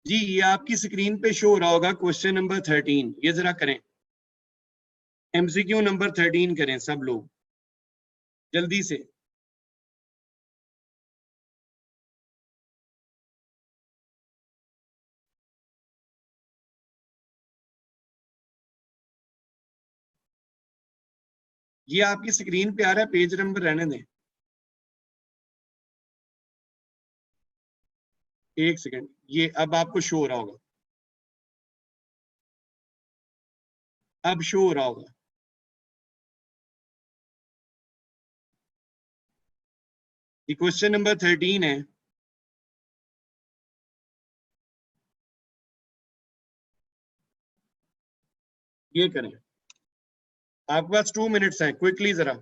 जी ये आपकी स्क्रीन पे शो हो रहा होगा क्वेश्चन नंबर 13, ये जरा करें, एमसीक्यू नंबर 13 करें सब लोग जल्दी से। ये आपकी स्क्रीन पे आ रहा है, पेज नंबर रहने दें, एक सेकंड, ये अब आपको शो हो रहा होगा, अब शो हो रहा होगा। ये क्वेश्चन नंबर 13 है। ये करें, आपके पास 2 मिनट्स हैं, क्विकली जरा।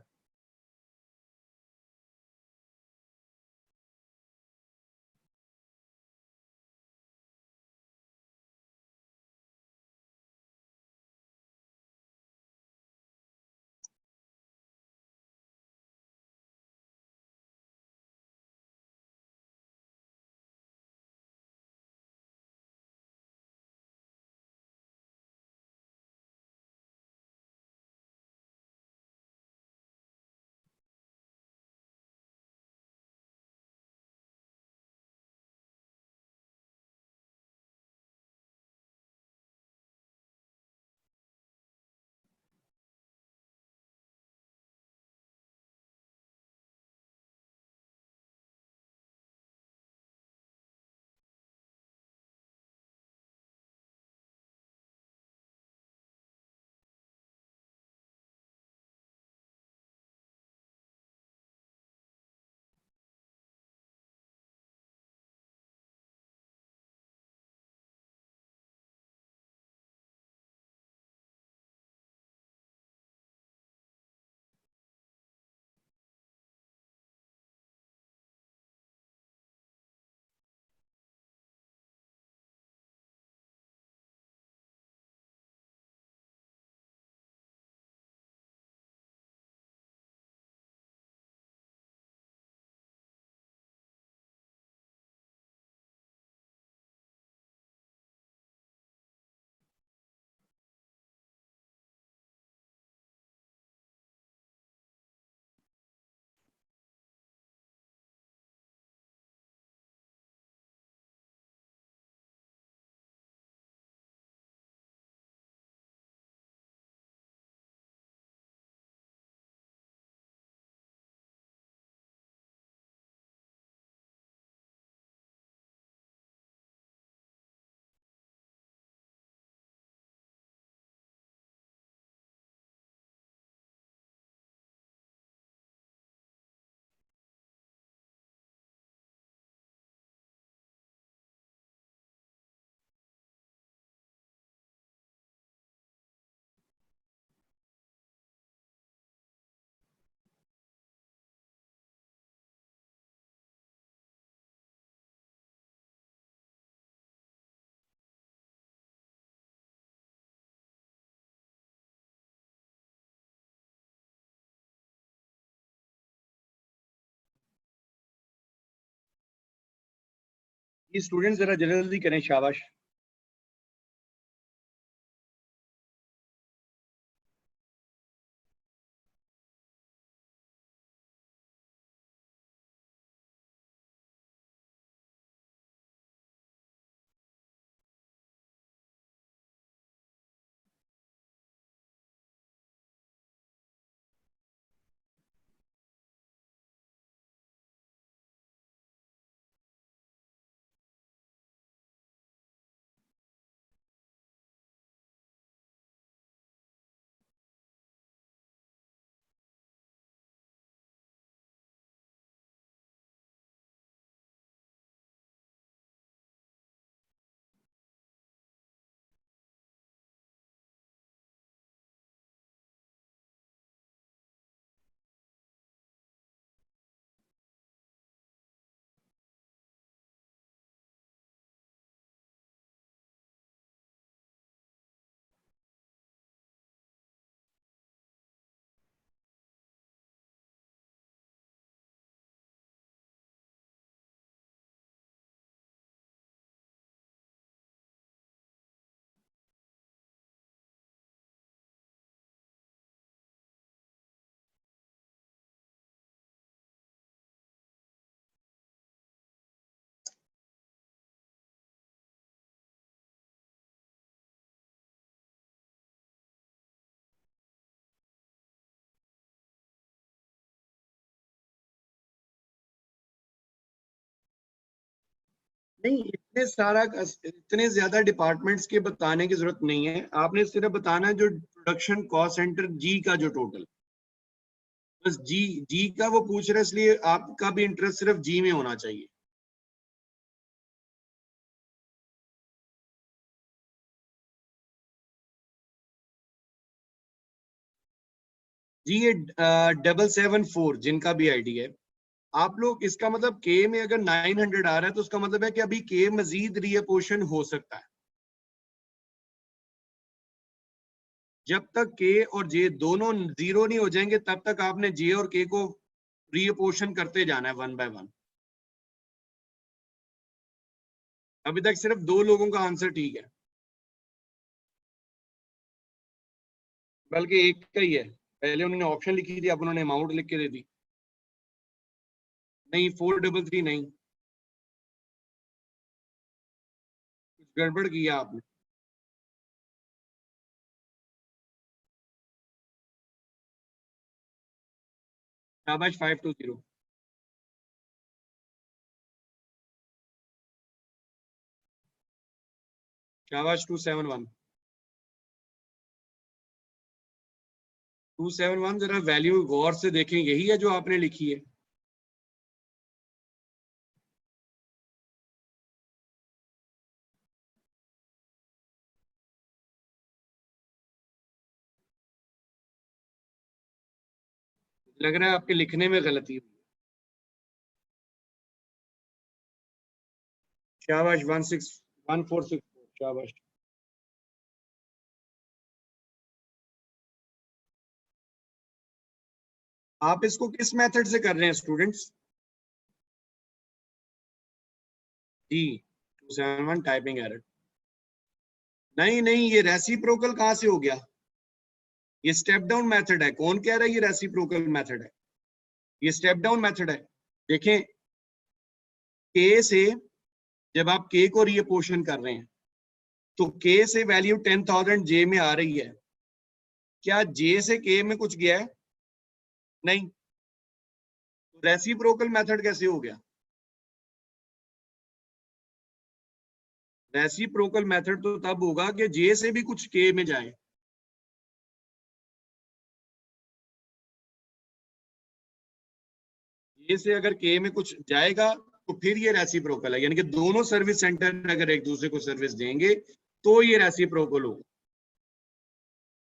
ये स्टूडेंट जरा जल्दी करें, शाबाश। नहीं, इतने ज्यादा डिपार्टमेंट्स के बताने की जरूरत नहीं है। आपने सिर्फ बताना है जो प्रोडक्शन कॉस्ट सेंटर जी का जो टोटल, बस जी। जी का वो पूछ रहे हैं, इसलिए आपका भी इंटरेस्ट सिर्फ जी में होना चाहिए। जी ये 774 जिनका भी आईडी है, आप लोग इसका मतलब के में अगर 900 आ रहा है तो उसका मतलब है कि अभी के मजीद रीअपोर्शन हो सकता है। जब तक के और जे दोनों जीरो नहीं हो जाएंगे तब तक आपने जे और के को रीअपोर्शन करते जाना है वन बाय वन। अभी तक सिर्फ 2 लोगों का आंसर ठीक है, बल्कि एक का ही है। पहले उन्होंने ऑप्शन लिखी थी, अब उन्होंने अमाउंट लिख के दे दी। नहीं 433 नहीं, कुछ गड़बड़ किया आपने। शाबाश 520। शाबाश 271। 271 जरा वैल्यू गौर से देखें, यही है जो आपने लिखी है। लग रहा है आपके लिखने में गलती हुई। शाबाश 1464। शाबाश। आप इसको किस मेथड से कर रहे हैं स्टूडेंट्स? जी 271 टाइपिंग एरर। नहीं नहीं, ये रेसिप्रोकल कहां से हो गया? ये स्टेप डाउन मेथड है। कौन कह रहा है ये रेसिप्रोकल मेथड है? ये स्टेप डाउन मेथड है। देखें, के से जब आप के को रीअपोर्शन कर रहे हैं तो के से वैल्यू 10,000 जे में आ रही है। क्या जे से के में कुछ गया है? नहीं। तो रेसिप्रोकल मेथड कैसे हो गया? रेसिप्रोकल मेथड तो तब होगा कि जे से भी कुछ के में जाए। जे से अगर के में कुछ जाएगा तो फिर ये रेसिप्रोकल है, यानी कि दोनों सर्विस सेंटर अगर एक दूसरे को सर्विस देंगे तो ये रेसिप्रोकल होगा।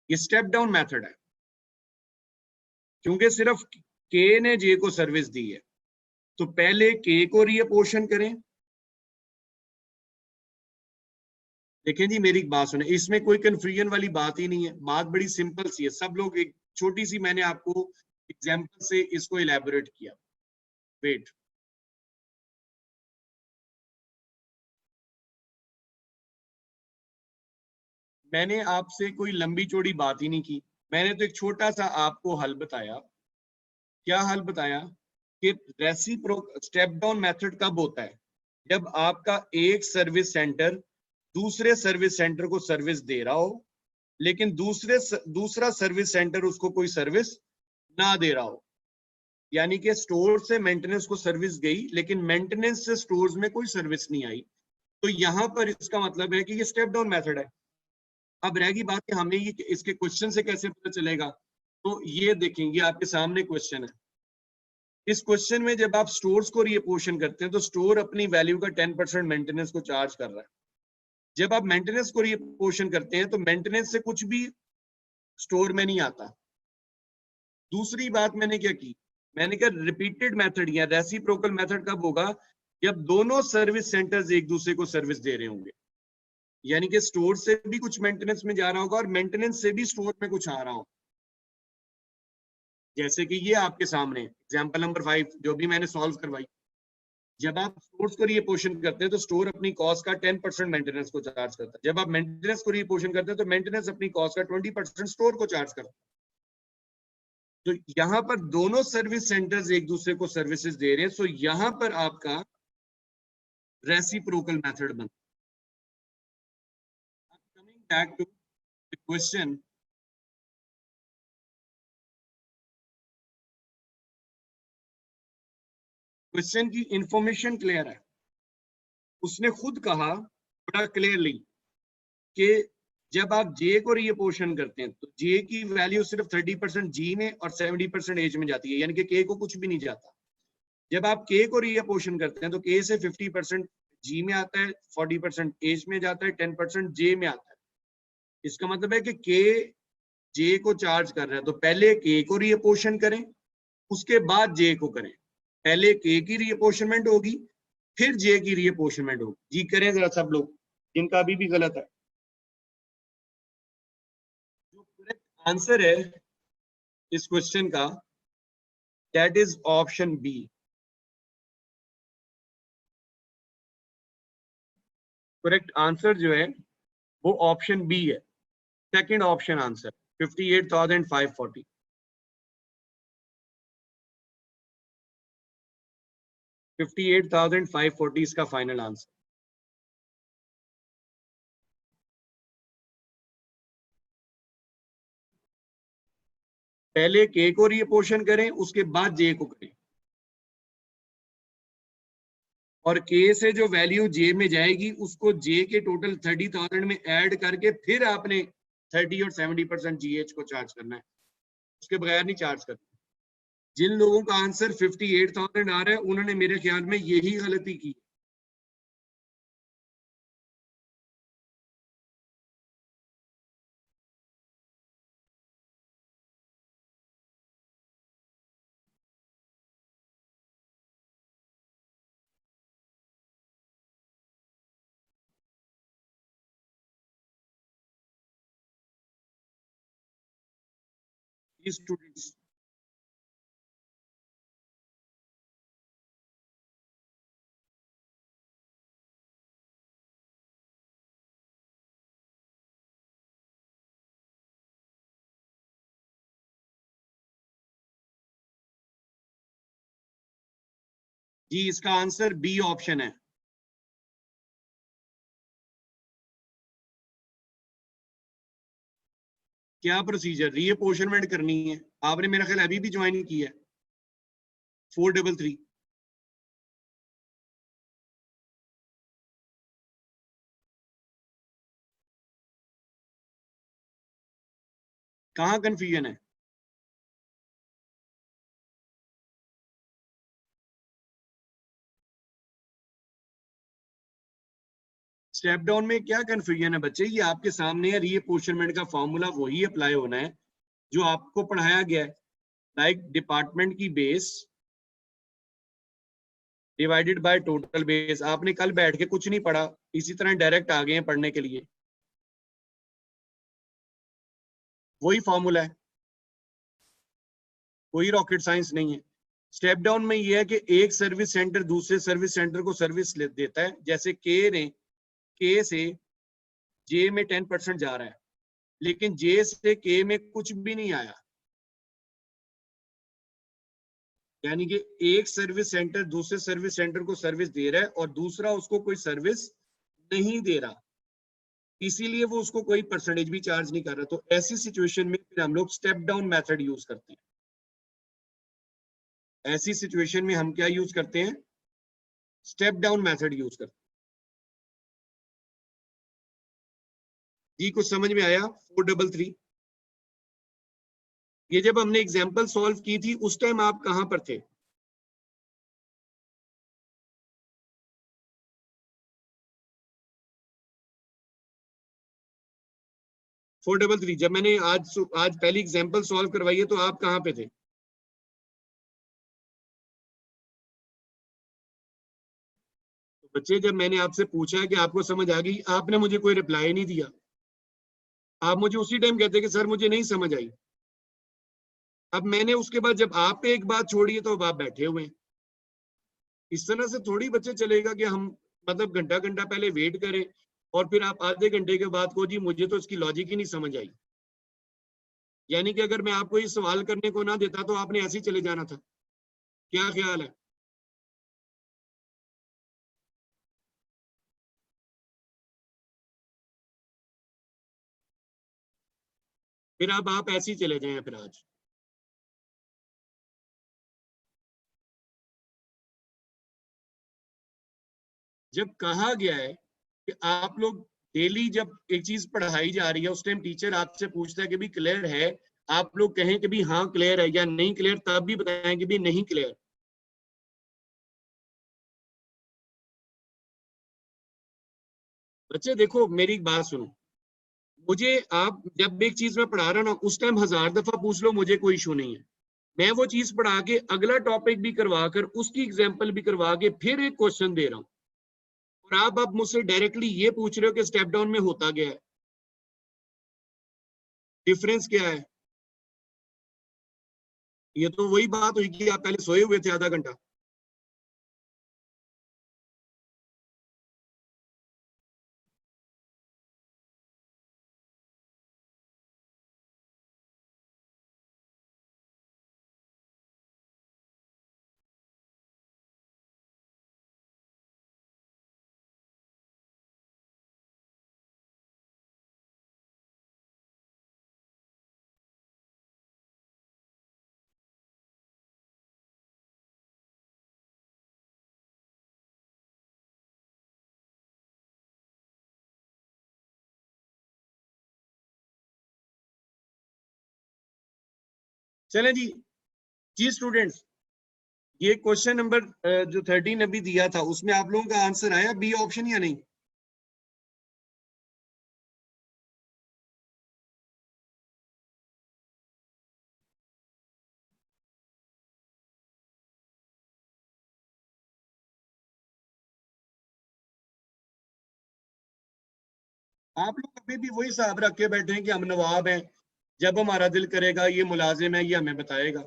ये स्टेप डाउन मेथड है, क्योंकि सिर्फ के ने जे को सर्विस दी है। तो पहले के को रीअपोर्शन करें। देखें जी, मेरी एक बात सुने, इसमें कोई कंफ्यूजन वाली बात ही नहीं है। बात बड़ी सिंपल सी है। सब लोग एक छोटी सी, मैंने आपको एग्जांपल से इसको इलेबोरेट किया। वेट, मैंने आपसे कोई लंबी चौड़ी बात ही नहीं की, मैंने तो एक छोटा सा आपको हल बताया। क्या हल बताया कि रेसिप्रोकल स्टेप डाउन मेथड कब होता है? जब आपका एक सर्विस सेंटर दूसरे सर्विस सेंटर को सर्विस दे रहा हो, लेकिन दूसरा सर्विस सेंटर उसको कोई सर्विस ना दे रहा हो। यानी कि स्टोर से मेंटेनेंस को सर्विस गई, लेकिन मेंटेनेंस से स्टोर्स में कोई सर्विस नहीं आई, तो यहां पर इसका मतलब है कि ये स्टेप डाउन मेथड है। अब रहेगी बात कि हमें ये इसके क्वेश्चन से कैसे पता चलेगा, तो ये देखेंगे आपके सामने क्वेश्चन है। इस क्वेश्चन में जब आप स्टोर्स को रीअपोर्शन करते हैं तो स्टोर अपनी वैल्यू का 10% मेंटेनेंस को चार्ज कर रहा है। जब आप मेंटेनेंस को रीअपोर्शन करते हैं तो मेंटेनेंस से कुछ भी स्टोर में नहीं आता। दूसरी बात मैंने क्या की, मैंने कहा रिपीटेड मेथड या रेसिप्रोकल मेथड कब होगा? जब दोनों सर्विस सेंटर्स एक दूसरे को सर्विस दे रहे होंगे, यानी कि स्टोर से भी कुछ मेंटेनेंस में जा रहा होगा और मेंटेनेंस से भी स्टोर में कुछ आ रहा हो। जैसे कि ये आपके सामने एग्जांपल नंबर 5 जो भी मैंने सॉल्व करवाई। जब आप स्टोर्स को रीअपोर्शन करते हैं तो स्टोर अपनी कॉस्ट का 10% मेंटेनेंस को चार्ज करता है। जब आप मेंटेनेंस को रीअपोर्शन करते हैं तो मेंटेनेंस अपनी कॉस्ट का 20% स्टोर को चार्ज करता है। तो यहां पर दोनों सर्विस सेंटर्स एक दूसरे को सर्विसेज दे रहे हैं, सो यहां पर आपका रेसिप्रोकल मेथड बनता है। Coming back to the question, question की इंफॉर्मेशन क्लियर है। उसने खुद कहा बड़ा क्लियरली कि जब आप जे को रीअपोर्शन करते हैं तो जे की वैल्यू सिर्फ 30% जी में और 70% एच में जाती है, यानी कि के को कुछ भी नहीं जाता। जब आप के को रीअपोर्शन करते हैं तो के से 50% जी में आता है, 40% एच में जाता है, 10% जे में आता है। इसका मतलब है कि के जे को चार्ज कर रहा है, तो पहले के को रीअपोर्शन करें, उसके बाद जे को करें। पहले के की रीअपोर्शनमेंट होगी, फिर जे की रीअपोर्शनमेंट होगी। जी करें जरा सब लोग, जिनका अभी भी गलत है। जो करेक्ट आंसर है इस क्वेश्चन का, that is option B. Correct answer जो है वो ऑप्शन बी है, सेकंड ऑप्शन आंसर 58,540। 58,540 इसका फाइनल आंसर। पहले के को रीअपोर्शन करें, उसके बाद जे को करें, और के से जो वैल्यू जे में जाएगी उसको जे के टोटल 30,000 में ऐड करके फिर आपने 30 और 70% जीएच को चार्ज करना है, उसके बगैर नहीं चार्ज करना। जिन लोगों का आंसर 58,000 आ रहा है उन्होंने मेरे ख्याल में यही गलती की। स्टूडेंट्स, जी इसका आंसर बी ऑप्शन है। क्या प्रोसीजर? रीअपोर्शनमेंट करनी है, आपने मेरा ख्याल अभी भी ज्वाइन किया है 433। कहाँ कंफ्यूजन है? स्टेप डाउन में क्या कंफ्यूजन है बच्चे? ये आपके सामने है, रीअपोर्शनमेंट का फॉर्मूला वही अप्लाई होना है जो आपको पढ़ाया गया है। लाइक डिपार्टमेंट की base divided by total base. आपने कल बैठ के कुछ नहीं पढ़ा, इसी तरह डायरेक्ट आ गए हैं पढ़ने के लिए। वही फॉर्मूला है, कोई रॉकेट साइंस नहीं है। स्टेप डाउन में यह है कि एक सर्विस सेंटर दूसरे सर्विस सेंटर को सर्विस देता है। जैसे के ने के से जे में 10% जा रहा है, लेकिन जे से के में कुछ भी नहीं आया, यानी कि एक सर्विस सेंटर दूसरे सर्विस सेंटर को सर्विस दे रहा है और दूसरा उसको कोई सर्विस नहीं दे रहा, इसीलिए वो उसको कोई परसेंटेज भी चार्ज नहीं कर रहा। तो ऐसी सिचुएशन में फिर हम लोग स्टेप डाउन मेथड यूज करते हैं। ऐसी सिचुएशन में हम क्या यूज करते हैं? स्टेप डाउन मेथड यूज करते हैं। जी कुछ समझ में आया? 433। ये जब हमने एग्जांपल सॉल्व की थी उस टाइम आप कहां पर थे? फोर डबल थ्री जब मैंने आज पहली एग्जांपल सॉल्व करवाई है तो आप कहां पे थे? तो बच्चे जब मैंने आपसे पूछा है कि आपको समझ आ गई, आपने मुझे कोई रिप्लाई नहीं दिया। आप मुझे उसी टाइम कहते कि सर मुझे नहीं समझ आई। अब मैंने उसके बाद जब आप पे एक बात छोड़ी है तो अब आप बैठे हुए हैं। इस तरह से थोड़ी बच्चे चलेगा कि हम मतलब घंटा घंटा पहले वेट करें और फिर आप आधे घंटे के बाद को जी मुझे तो इसकी लॉजिक ही नहीं समझ आई। यानी कि अगर मैं आपको ये सवाल करने को ना देता तो आपने ऐसे ही चले जाना था। क्या ख्याल है? फिर अब आप ऐसे ही चले जाएं फिर आज। जब कहा गया है कि आप लोग डेली जब एक चीज पढ़ाई जा रही है उस टाइम टीचर आपसे पूछता है कि भी क्लियर है, आप लोग कहें कि भी हाँ क्लियर है या नहीं क्लियर, तब भी बताएं कि भी नहीं क्लियर। बच्चे देखो मेरी एक बात सुनो, मुझे आप जब एक चीज में पढ़ा रहा हूं ना उस टाइम 1000 दफा पूछ लो, मुझे कोई इशू नहीं है। मैं वो चीज पढ़ा के अगला टॉपिक भी करवा कर उसकी एग्जाम्पल भी करवा के फिर एक क्वेश्चन दे रहा हूं, और आप अब मुझसे डायरेक्टली ये पूछ रहे हो कि स्टेप डाउन में होता गया है। डिफरेंस क्या है? ये तो वही बात हुई कि आप पहले सोए हुए थे आधा घंटा। चले जी। जी स्टूडेंट्स, ये क्वेश्चन नंबर जो 13 अभी दिया था उसमें आप लोगों का आंसर आया बी ऑप्शन या नहीं? आप लोग अभी भी वही हिसाब रख के बैठे हैं कि हम नवाब हैं, जब हमारा दिल करेगा ये मुलाजिम है ये हमें बताएगा।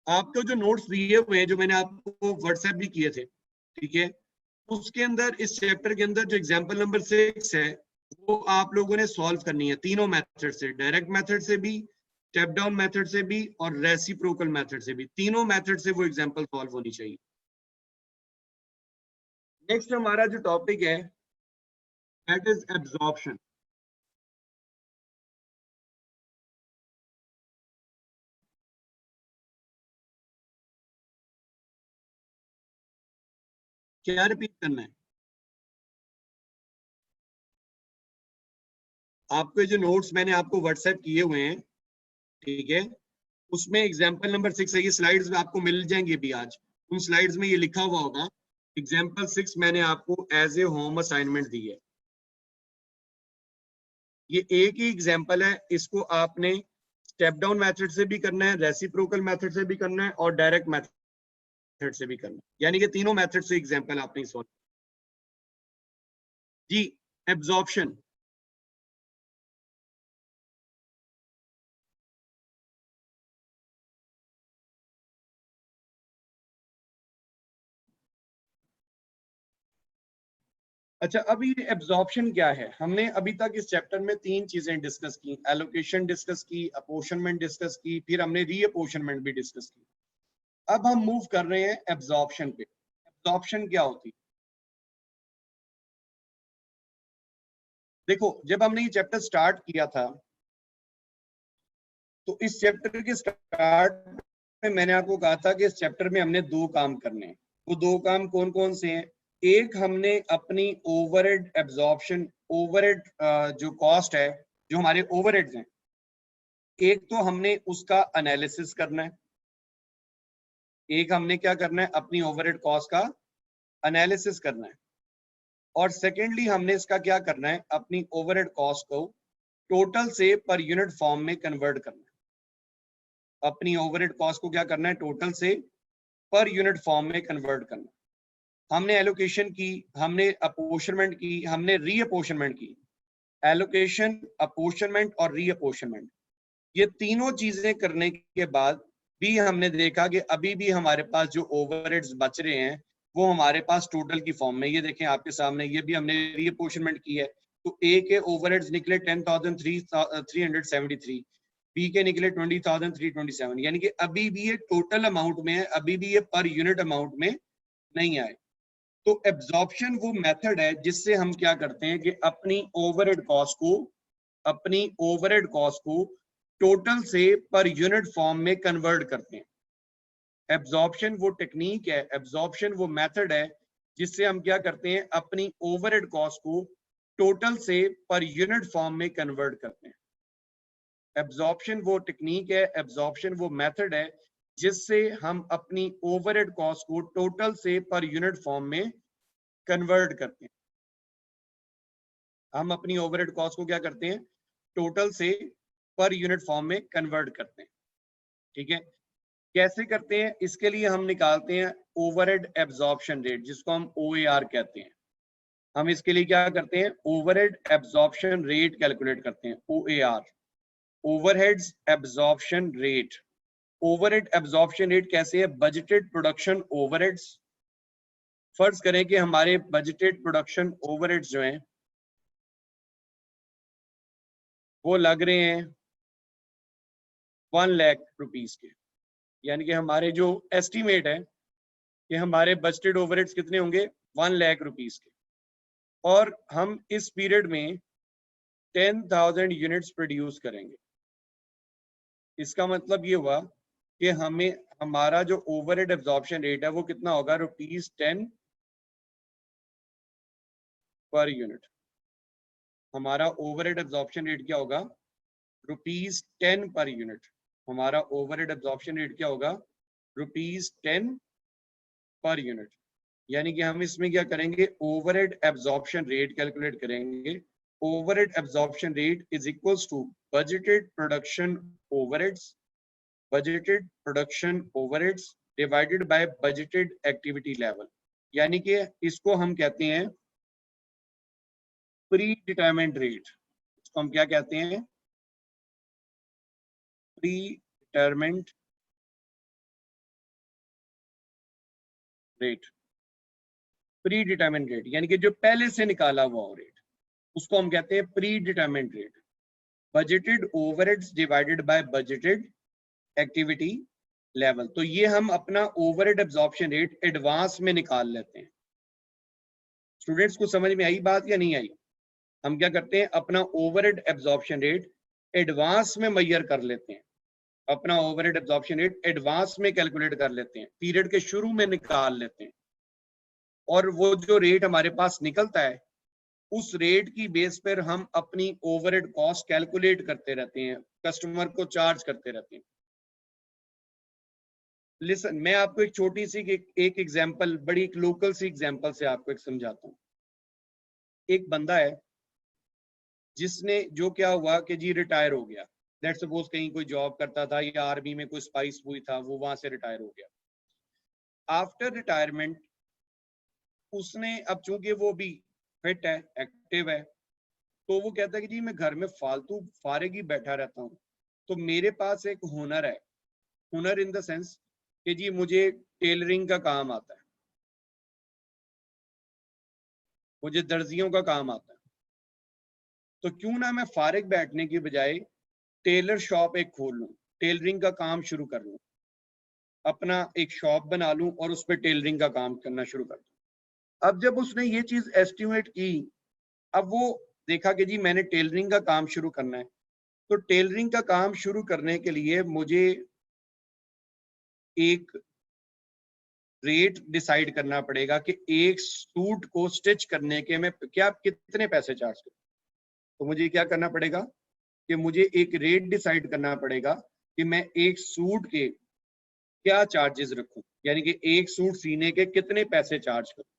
आपको जो नोट्स दिए हुए हैं जो मैंने आपको व्हाट्सएप भी किए थे, ठीक है, उसके अंदर इस चैप्टर के अंदर जो एग्जांपल नंबर 6 है वो आप लोगों ने सॉल्व करनी है तीनों मेथड से, डायरेक्ट मेथड से भी, स्टेप डाउन मेथड से भी और रेसिप्रोकल मेथड से भी। तीनों मेथड से वो एग्जांपल सॉल्व होनी चाहिए। नेक्स्ट हमारा जो टॉपिक है दैट इज एब्जॉर्प्शन। क्या रिपीट करना है? आपके जो नोट्स मैंने आपको व्हाट्सएप किए हुए हैं, ठीक है, उसमें एग्जाम्पल नंबर 6 है, ये स्लाइड्स आपको मिल जाएंगे भी आज। उन स्लाइड्स में ये लिखा हुआ होगा। एग्जाम्पल 6 मैंने आपको एज ए होम असाइनमेंट दी है। ये एक ही एग्जाम्पल है, इसको आपने स्टेप डाउन मेथड से भी करना है, रेसिप्रोकल मेथड से भी करना है और डायरेक्ट मेथड से भी करना है, यानी कि तीनों मेथड से एग्जाम्पल आपने सॉल्व। जी एब्जॉर्प्शन। अच्छा, अभी एब्जॉर्प्शन क्या है? हमने अभी तक इस चैप्टर में 3 चीजें डिस्कस की, एलोकेशन डिस्कस की, अपोर्शनमेंट डिस्कस की, फिर हमने रीअपोर्शनमेंट भी डिस्कस की। अब हम मूव कर रहे हैं एब्जॉर्प्शन पे। एब्जॉर्प्शन क्या होती है? देखो, जब हमने ये चैप्टर स्टार्ट किया था, तो इस चैप्टर के स्टार्ट में मैंने आपको कहा था कि इस चैप्टर में हमने 2 काम करने हैं। वो 2 काम कौन कौन से हैं? एक, हमने अपनी ओवरहेड एब्जॉर्प्शन, ओवरहेड जो कॉस्ट है, जो हमारे ओवरहेड्स हैं, एक तो हमने उसका एनालिसिस करना है। एक हमने क्या करना है? अपनी ओवरहेड कॉस्ट का एनालिसिस करना है। और सेकेंडली हमने इसका क्या करना है? अपनी ओवरहेड कॉस्ट को टोटल से पर यूनिट फॉर्म में कन्वर्ट करना है। अपनी ओवरहेड कॉस्ट को क्या करना है? टोटल से पर यूनिट फॉर्म में कन्वर्ट करना है। हमने एलोकेशन की, हमने अपोर्शनमेंट की, हमने रीअपोर्शनमेंट की। एलोकेशन, अपोर्शनमेंट और रीअपोर्शनमेंट, ये तीनों चीजें करने के बाद भी हमने देखा कि अभी भी हमारे पास जो ओवरहेड्स बच रहे हैं वो हमारे पास टोटल की फॉर्म में, ये देखें आपके सामने, ये भी हमने रीअपोर्शनमेंट की है। तो ए के ओवरहेड्स निकले 10,373, बी के निकले 20,327, यानी कि अभी भी ये टोटल अमाउंट में है, अभी भी ये पर यूनिट अमाउंट में नहीं आए। तो एब्जॉर्प्शन वो मेथड है जिससे हम क्या करते हैं कि अपनी ओवरहेड कॉस्ट को, अपनी ओवरहेड कॉस्ट को टोटल से पर यूनिट फॉर्म में कन्वर्ट करते हैं। एब्जॉर्प्शन वो टेक्निक है, एब्जॉर्प्शन वो मेथड है जिससे हम क्या करते हैं? अपनी ओवरहेड कॉस्ट को टोटल से पर यूनिट फॉर्म में कन्वर्ट करते हैं। एब्जॉर्प्शन वो टेक्निक है, एब्जॉर्प्शन वो मेथड है जिससे हम अपनी ओवरहेड कॉस्ट को टोटल से पर यूनिट फॉर्म में कन्वर्ट करते हैं। हम अपनी ओवरहेड कॉस्ट को क्या करते हैं? टोटल से पर यूनिट फॉर्म में कन्वर्ट करते हैं। ठीक है, कैसे करते हैं? इसके लिए हम निकालते हैं ओवरहेड एब्जॉर्प्शन रेट, जिसको हम OAR कहते हैं। हम इसके लिए क्या करते हैं? ओवरहेड एब्जॉर्प्शन रेट कैलकुलेट करते हैं, OAR, overheads absorption rate. Overhead absorption rate कैसे है? बजटेड प्रोडक्शन ओवरहेड्स, फर्ज करें कि हमारे बजटेड प्रोडक्शन ओवरहेड्स जो हैं वो लग रहे हैं 1 लाख रुपीस के, यानी कि हमारे जो एस्टिमेट है कि हमारे बजटेड ओवरहेड्स कितने होंगे? 1 लाख रुपीस के। और हम इस पीरियड में 10,000 यूनिट्स प्रोड्यूस करेंगे। इसका मतलब ये हुआ कि हमें, हमारा जो ओवरहेड एब्जॉर्प्शन रेट है वो कितना होगा? ₹10 पर यूनिट। हमारा ओवरहेड एब्जॉर्प्शन रेट क्या होगा? ₹10 पर यूनिट। हमारा ओवरहेड एब्जॉर्प्शन रेट क्या होगा? ₹10 पर यूनिट। यानी कि हम इसमें क्या करेंगे? ओवरहेड एब्जॉर्प्शन रेट कैलकुलेट करेंगे। Overhead absorption rate is equals to budgeted production overheads, budgeted production overheads divided by budgeted activity level. यानी कि इसको हम कहते हैं प्री डिटरमाइंड रेट। इसको हम क्या कहते हैं? Pre determined rate. Pre determined rate यानी कि जो पहले से निकाला हुआ रेट, उसको हम कहते हैं pre determined rate. Budgeted overheads divided by budgeted activity level. तो ये हम अपना ओवरहेड एब्जॉर्प्शन रेट एडवांस में निकाल लेते हैं। स्टूडेंट्स को समझ में आई बात या नहीं आई? हम क्या करते हैं? अपना ओवरहेड एब्जॉर्प्शन रेट एडवांस में मेजर कर लेते हैं। अपना ओवरहेड एब्जॉर्प्शन रेट एडवांस में कैलकुलेट कर लेते हैं, पीरियड के शुरू में निकाल लेते हैं। और वो जो रेट हमारे पास निकलता है, उस रेट की बेस पर हम अपनी ओवरहेड कॉस्ट कैलकुलेट करते रहते हैं, कस्टमर को चार्ज करते रहते हैं। लिसन, मैं आपको एक छोटी सी एक एग्जांपल, बड़ी एक लोकल सी एग्जांपल से आपको एक समझाता हूँ। एक बंदा है जिसने, जो क्या हुआ कि जी रिटायर हो गया। लेट्स सपोज कहीं कोई जॉब करता था या आर्मी में कोई स्पाइस हुई था, वो वहां से रिटायर हो गया। आफ्टर रिटायरमेंट उसने, अब चूंकि वो भी फिट है, एक्टिव है, तो वो कहता है कि जी मैं घर में फालतू फारिग ही बैठा रहता हूँ, तो मेरे पास एक हुनर है। हुनर इन द सेंस कि जी मुझे टेलरिंग का काम आता है। मुझे दर्जियों का काम आता है, तो क्यों ना मैं फारिग बैठने की बजाय टेलर शॉप एक खोल लूं, टेलरिंग का काम शुरू कर लूं, अपना एक शॉप बना लूं और उस पर टेलरिंग का काम करना शुरू कर दूं। अब जब उसने ये चीज एस्टिमेट की, अब वो देखा कि जी मैंने टेलरिंग का काम शुरू करना है, तो टेलरिंग का काम शुरू करने के लिए मुझे एक रेट डिसाइड करना पड़ेगा कि एक सूट को स्टिच करने के मैं क्या कितने पैसे चार्ज करूं। तो मुझे क्या करना पड़ेगा कि मुझे एक रेट डिसाइड करना पड़ेगा कि मैं एक सूट के क्या चार्जेस रखूं, यानी कि एक सूट सीने के कितने पैसे चार्ज करूं।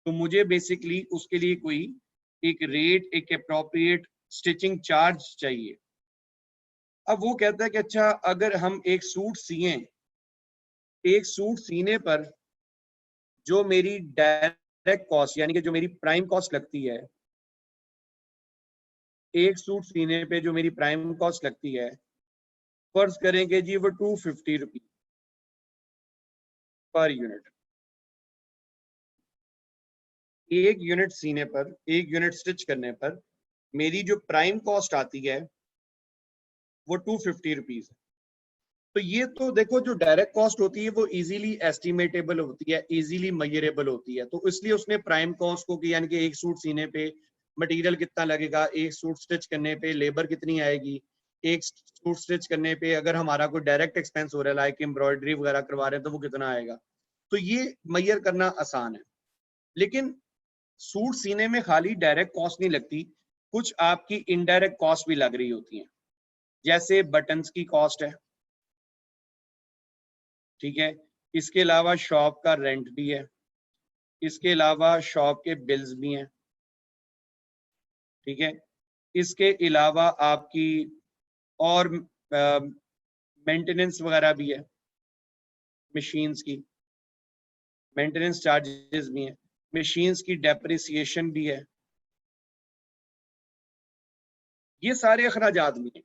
तो मुझे बेसिकली उसके लिए कोई एक रेट, एक अप्रोप्रिएट स्टिचिंग चार्ज चाहिए। अब वो कहता है कि अच्छा अगर हम एक सूट सिए, एक सूट सीने पर जो मेरी डायरेक्ट कॉस्ट यानी कि जो मेरी प्राइम कॉस्ट लगती है, एक सूट सीने पे जो मेरी प्राइम कॉस्ट लगती है, फर्ज करेंगे जी वो 250 रुपीज पर यूनिट। एक यूनिट सीने पर, एक यूनिट स्टिच करने पर मेरी जो प्राइम कॉस्ट आती है वो 250 रुपीज है। तो ये तो देखो जो डायरेक्ट कॉस्ट होती है वो इजीली एस्टिमेटेबल होती है, इजीली मेजरेबल होती है, तो इसलिए उसने प्राइम कॉस्ट को, यानी कि एक सूट सीने पे मटेरियल कितना लगेगा, एक सूट स्टिच करने पे लेबर कितनी आएगी, एक सूट स्टिच करने पे अगर हमारा कोई डायरेक्ट एक्सपेंस हो रहा है लाइक एम्ब्रॉयडरी वगैरह करवा रहे हैं तो वो कितना आएगा, तो ये मेजर करना आसान है। लेकिन सूट सीने में खाली डायरेक्ट कॉस्ट नहीं लगती, कुछ आपकी इनडायरेक्ट कॉस्ट भी लग रही होती है, जैसे बटन्स की कॉस्ट है, ठीक है, इसके अलावा शॉप का रेंट भी है, इसके अलावा शॉप के बिल्स भी हैं, ठीक है, इसके अलावा आपकी और मेंटेनेंस वगैरह भी है, मशीन्स की मेंटेनेंस चार्जेस भी हैं, मशीन्स की डेप्रिसिएशन भी है, ये सारे अखराजात भी हैं,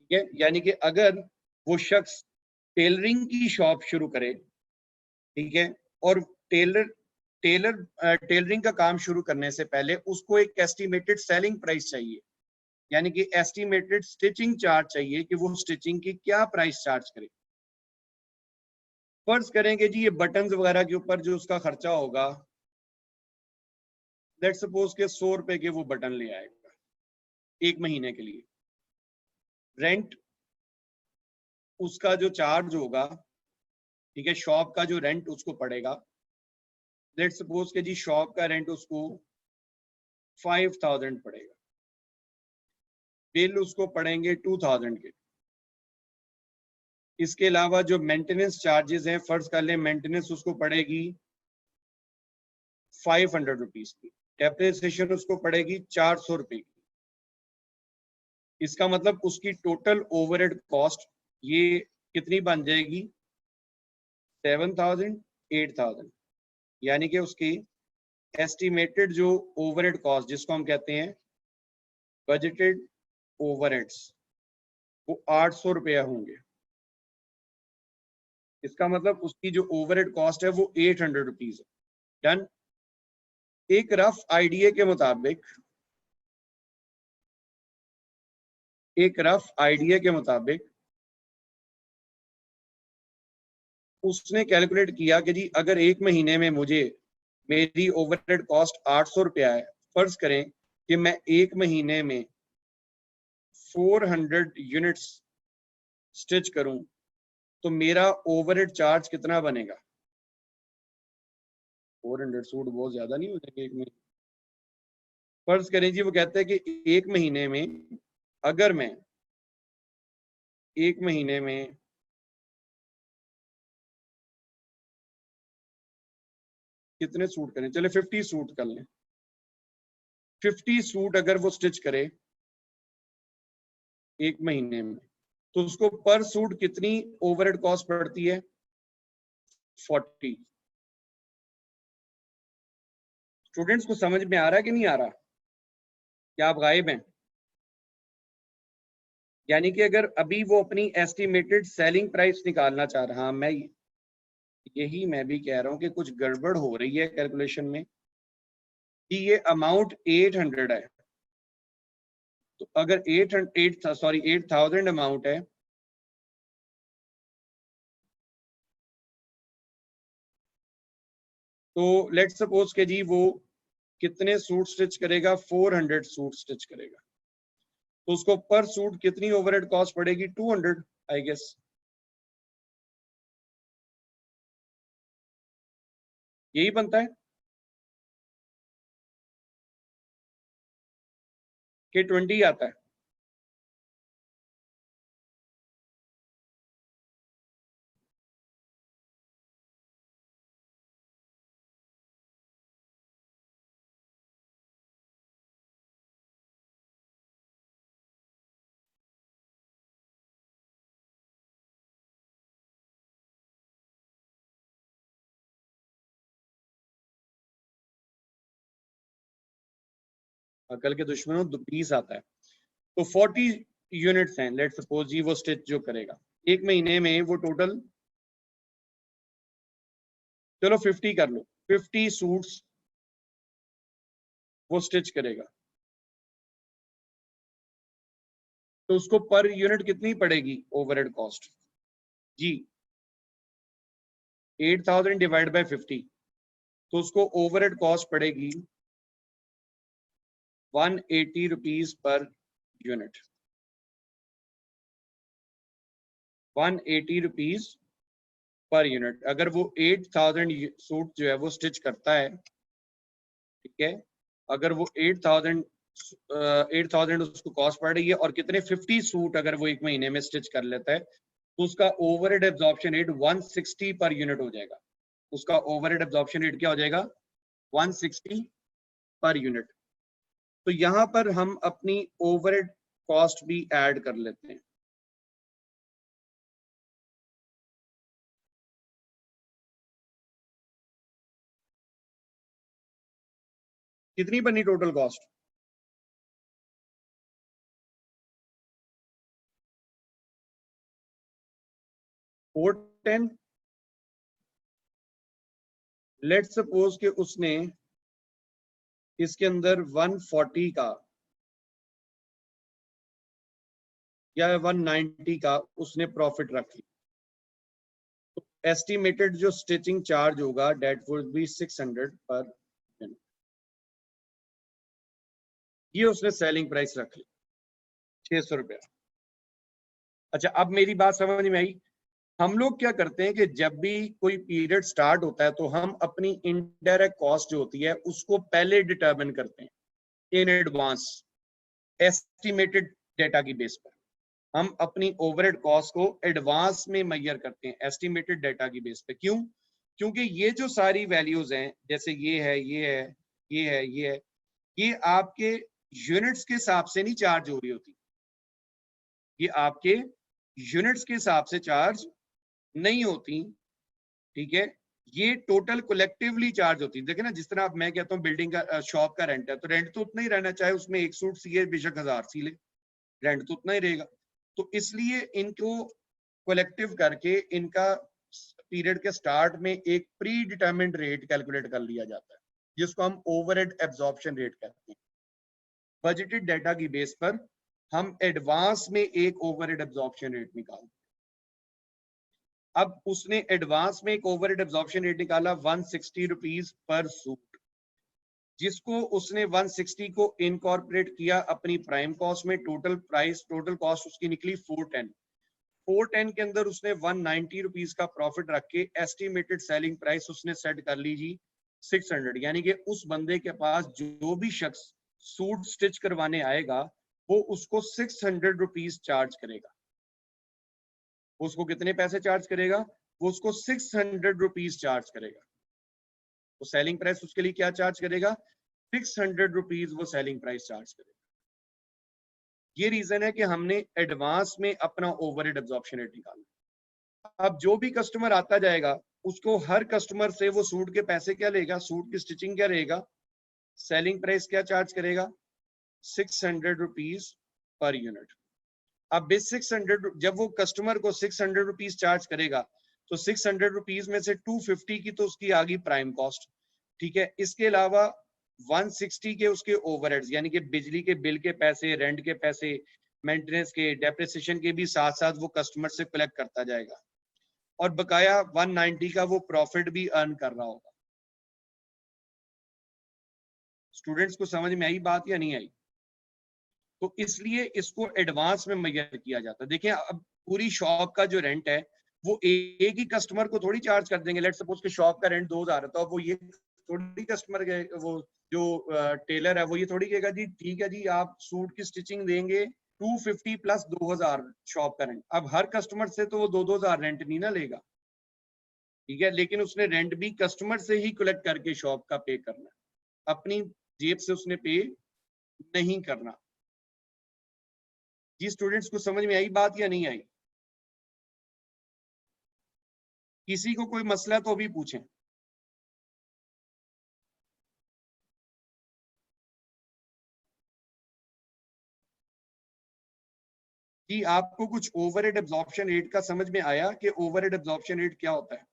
ठीक है। यानी कि अगर वो शख्स टेलरिंग की शॉप शुरू करे, ठीक है, और टेलरिंग का काम शुरू करने से पहले उसको एक एस्टिमेटेड सेलिंग प्राइस चाहिए, यानी कि एस्टिमेटेड स्टिचिंग चार्ज चाहिए कि वो स्टिचिंग की क्या प्राइस चार्ज करे। फर्ज करेंगे जी ये बटन्स वगैरह के ऊपर जो उसका खर्चा होगा, लेट्स सपोज के 100 रुपए के वो बटन ले आएगा एक महीने के लिए, रेंट उसका जो चार्ज होगा, ठीक है, शॉप का जो रेंट उसको पड़ेगा, लेट्स सपोज के जी शॉप का रेंट उसको 5000 पड़ेगा, बिल उसको पड़ेंगे 2000 के। इसके अलावा जो मेंटेनेंस चार्जेस हैं, फर्ज कर लें मेंटेनेंस उसको पड़ेगी 500 रुपीज की, डेप्रिसिएशन उसको पड़ेगी 400 रुपए की। इसका मतलब उसकी टोटल ओवरहेड कॉस्ट ये कितनी बन जाएगी, 7000, 8000, यानी कि उसकी एस्टिमेटेड जो ओवरहेड कॉस्ट जिसको हम कहते हैं बजटेड ओवरहेड्स, वो 800 रुपया होंगे। इसका मतलब उसकी जो ओवरहेड कॉस्ट है वो 800 रुपीज है। डन। एक रफ आइडिया के मुताबिक, उसने कैलकुलेट किया कि जी अगर एक महीने में मुझे मेरी ओवरहेड कॉस्ट 800 रुपया है, फर्ज करें कि मैं एक महीने में 400 यूनिट्स स्टिच करूं, तो मेरा ओवरहेड चार्ज कितना बनेगा। 400 सूट बहुत ज्यादा नहीं हो जाएंगे एक महीने। फर्ज करें जी वो कहते हैं कि एक महीने में अगर मैं एक महीने में कितने सूट करें, चले 50 सूट कर लें, 50 सूट अगर वो स्टिच करे एक महीने में, तो उसको पर सूट कितनी ओवरहेड कॉस्ट पड़ती है, 40। स्टूडेंट्स को समझ में आ रहा है कि नहीं आ रहा, क्या आप गायब हैं। यानी कि अगर अभी वो अपनी एस्टिमेटेड सेलिंग प्राइस निकालना चाह रहा, मैं भी कह रहा हूं कि कुछ गड़बड़ हो रही है कैलकुलेशन में, कि ये अमाउंट 800 है, तो अगर 8000 अमाउंट है, तो लेट सपोज के जी वो कितने सूट स्टिच करेगा, 400 सूट स्टिच करेगा, तो उसको पर सूट कितनी ओवरहेड कॉस्ट पड़ेगी, 200 आई गेस। यही बनता है कि 20 आता है। अकल के दुश्मनों 20 आता है, तो 40 यूनिट्स हैं, लेट सपोज जी वो स्टिच जो करेगा एक महीने में, वो टोटल चलो 50 कर लो, 50 सूट्स वो स्टिच करेगा, तो उसको पर यूनिट कितनी पड़ेगी ओवरहेड कॉस्ट जी, 8000 डिवाइड बाय 50, तो उसको ओवरहेड कॉस्ट पड़ेगी 180 rupees per unit, 180 rupees per unit. अगर वो 8000 सूट जो है वो स्टिच करता है, ठीक है, अगर वो 8000 उसको कॉस्ट पड़ रही है, और कितने 50 सूट अगर वो एक महीने में स्टिच कर लेता है, तो उसका overhead absorption rate 160 per unit हो जाएगा। उसका ओवरहेड एब्जॉर्प्शन रेट क्या हो जाएगा, 160 पर यूनिट। तो यहां पर हम अपनी ओवरहेड कॉस्ट भी ऐड कर लेते हैं। कितनी बनी टोटल कॉस्ट, 410। लेट सपोज कि उसने इसके अंदर 140 का या 190 का उसने प्रॉफिट रख लिया, तो एस्टिमेटेड जो स्टिचिंग चार्ज होगा that would be 600 per unit. ये उसने सेलिंग प्राइस रख ली 600 रुपया। अच्छा, अब मेरी बात समझ में आई। हम लोग क्या करते हैं कि जब भी कोई पीरियड स्टार्ट होता है, तो हम अपनी इनडायरेक्ट कॉस्ट जो होती है उसको पहले डिटरमिन करते हैं इन एडवांस, एस्टिमेटेड डेटा की बेस पर। हम अपनी ओवरहेड कॉस्ट को एडवांस में मेजर करते हैं एस्टिमेटेड डेटा की बेस पे। क्यों? क्योंकि ये जो सारी वैल्यूज हैं, जैसे ये है, ये है, ये है, ये है, ये आपके यूनिट्स के हिसाब से नहीं चार्ज हो रही होती, ये आपके यूनिट्स के हिसाब से चार्ज नहीं होती, ठीक है, ये टोटल कलेक्टिवली चार्ज होती है। देखिए ना, जिस तरह आप, मैं कहता हूँ बिल्डिंग का शॉप का रेंट है, तो रेंट तो उतना ही रहना, चाहे उसमें एक सूट सिए बेशक 1000 सिले, रेंट तो उतना ही रहेगा। तो इसलिए इनको कलेक्टिव करके इनका पीरियड के स्टार्ट में एक प्री डिटरमिन्ड रेट कैलकुलेट कर लिया जाता है, जिसको हम ओवरहेड एब्जॉर्प्शन रेट कहते हैं। बजटेड डेटा की बेस पर हम एडवांस में एक ओवरहेड एब्जॉर्प्शन रेट निकालते हैं। अब उसने एडवांस में एक ओवरहेड एब्जॉर्प्शन रेट निकाला 160 रुपीज पर सूट, जिसको उसने 160 को इनकॉर्पोरेट किया अपनी प्राइम कॉस्ट में। टोटल कॉस्ट उसकी निकली 410 के अंदर उसने 190 रुपीज का प्रॉफिट रख के एस्टिमेटेड सेलिंग प्राइस उसने सेट कर ली जी 600। यानी कि उस बंदे के पास जो भी शख्स सूट स्टिच करवाने आएगा, वो उसको 600 रुपीज चार्ज करेगा। उसको कितने पैसे चार्ज करेगा, वो उसको 600 रुपीज चार्ज करेगा। तो सेलिंग प्राइस उसके लिए क्या चार्ज करेगा, 600 रुपीज वो सेलिंग प्राइस चार्ज करेगा। ये रीजन है कि हमने एडवांस में अपना ओवरहेड एब्जॉर्प्शन रेट निकालना। अब जो भी कस्टमर आता जाएगा, उसको हर कस्टमर से वो सूट के पैसे क्या लेगा, सूट की स्टिचिंग क्या रहेगा, सेलिंग प्राइस क्या चार्ज करेगा, 600 रुपीज पर यूनिट। अब इस 600, जब वो कस्टमर को 600 रुपीज चार्ज करेगा, तो 600 रुपीज में से 250 की तो उसकी आ गई प्राइम कॉस्ट, ठीक है। इसके अलावा 160 के उसके ओवरहेड्स यानी कि बिजली के बिल के पैसे, रेंट के पैसे, मेंटेनेंस के, डेप्रिसिएशन के भी साथ साथ वो कस्टमर से कलेक्ट करता जाएगा और बकाया 190 का वो प्रॉफिट भी अर्न कर रहा होगा। स्टूडेंट्स को समझ में आई बात या नहीं आई? तो इसलिए इसको एडवांस में मेजर किया जाता है। देखिए अब पूरी शॉप का जो रेंट है वो एक ही कस्टमर को थोड़ी चार्ज कर देंगे। लेट सपोज कि शॉप का रेंट 2000 है, तो अब वो ये थोड़ी कस्टमर के वो जो टेलर है वो ये थोड़ी कहेगा जी ठीक है जी आप सूट की स्टिचिंग देंगे 250 प्लस 2000 शॉप का रेंट। अब हर कस्टमर से तो वो 2000 रेंट नहीं ना लेगा, ठीक है, लेकिन उसने रेंट भी कस्टमर से ही कलेक्ट करके शॉप का पे करना है, अपनी जेब से उसने पे नहीं करना। जी स्टूडेंट्स को समझ में आई बात या नहीं आई? किसी को कोई मसला तो भी पूछें। कि आपको कुछ ओवरहेड एब्जॉर्प्शन रेट का समझ में आया कि ओवरहेड एब्जॉर्प्शन रेट क्या होता है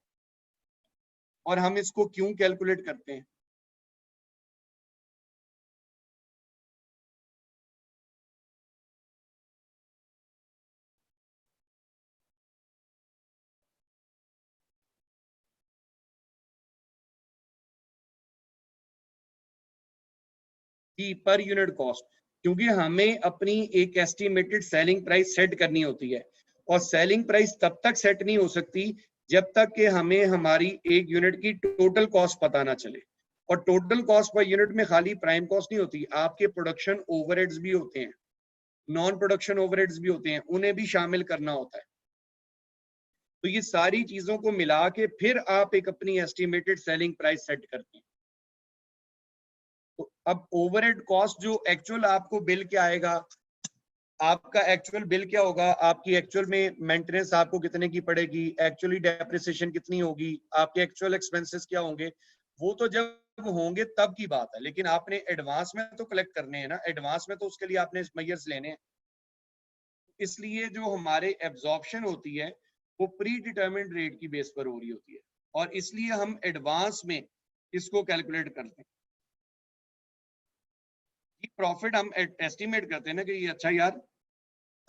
और हम इसको क्यों कैलकुलेट करते हैं? कि पर यूनिट कॉस्ट, क्योंकि हमें अपनी एक एस्टिमेटेड सेलिंग प्राइस सेट करनी होती है और सेलिंग प्राइस तब तक सेट नहीं हो सकती जब तक कि हमें हमारी एक यूनिट की टोटल कॉस्ट पता ना चले। और टोटल कॉस्ट पर यूनिट में खाली प्राइम कॉस्ट नहीं होती, आपके प्रोडक्शन ओवरहेड्स भी होते हैं, नॉन प्रोडक्शन ओवरहेड्स भी होते हैं, उन्हें भी शामिल करना होता है। तो ये सारी चीजों को मिला के फिर आप एक अपनी एस्टिमेटेड सेलिंग प्राइस सेट करते हैं। तो अब ओवरहेड कॉस्ट जो एक्चुअल आपको बिल क्या आएगा, आपका एक्चुअल बिल क्या होगा, आपकी एक्चुअल में मेंटेनेंस आपको कितने की पड़ेगी, एक्चुअली डेप्रिसिएशन कितनी होगी, आपके एक्चुअल एक्सपेंसेस क्या होंगे, वो तो जब होंगे तब की बात है। लेकिन आपने एडवांस में तो कलेक्ट करने हैं ना, एडवांस में तो उसके लिए आपने मेजर्स लेने हैं। इसलिए जो हमारे एब्जॉर्प्शन होती है वो प्री डिटर्मिन्ड रेट की बेस पर हो रही होती है और इसलिए हम एडवांस में इसको कैलकुलेट करते हैं। प्रॉफिट हम एस्टिमेट करते हैं ना कि ये अच्छा यार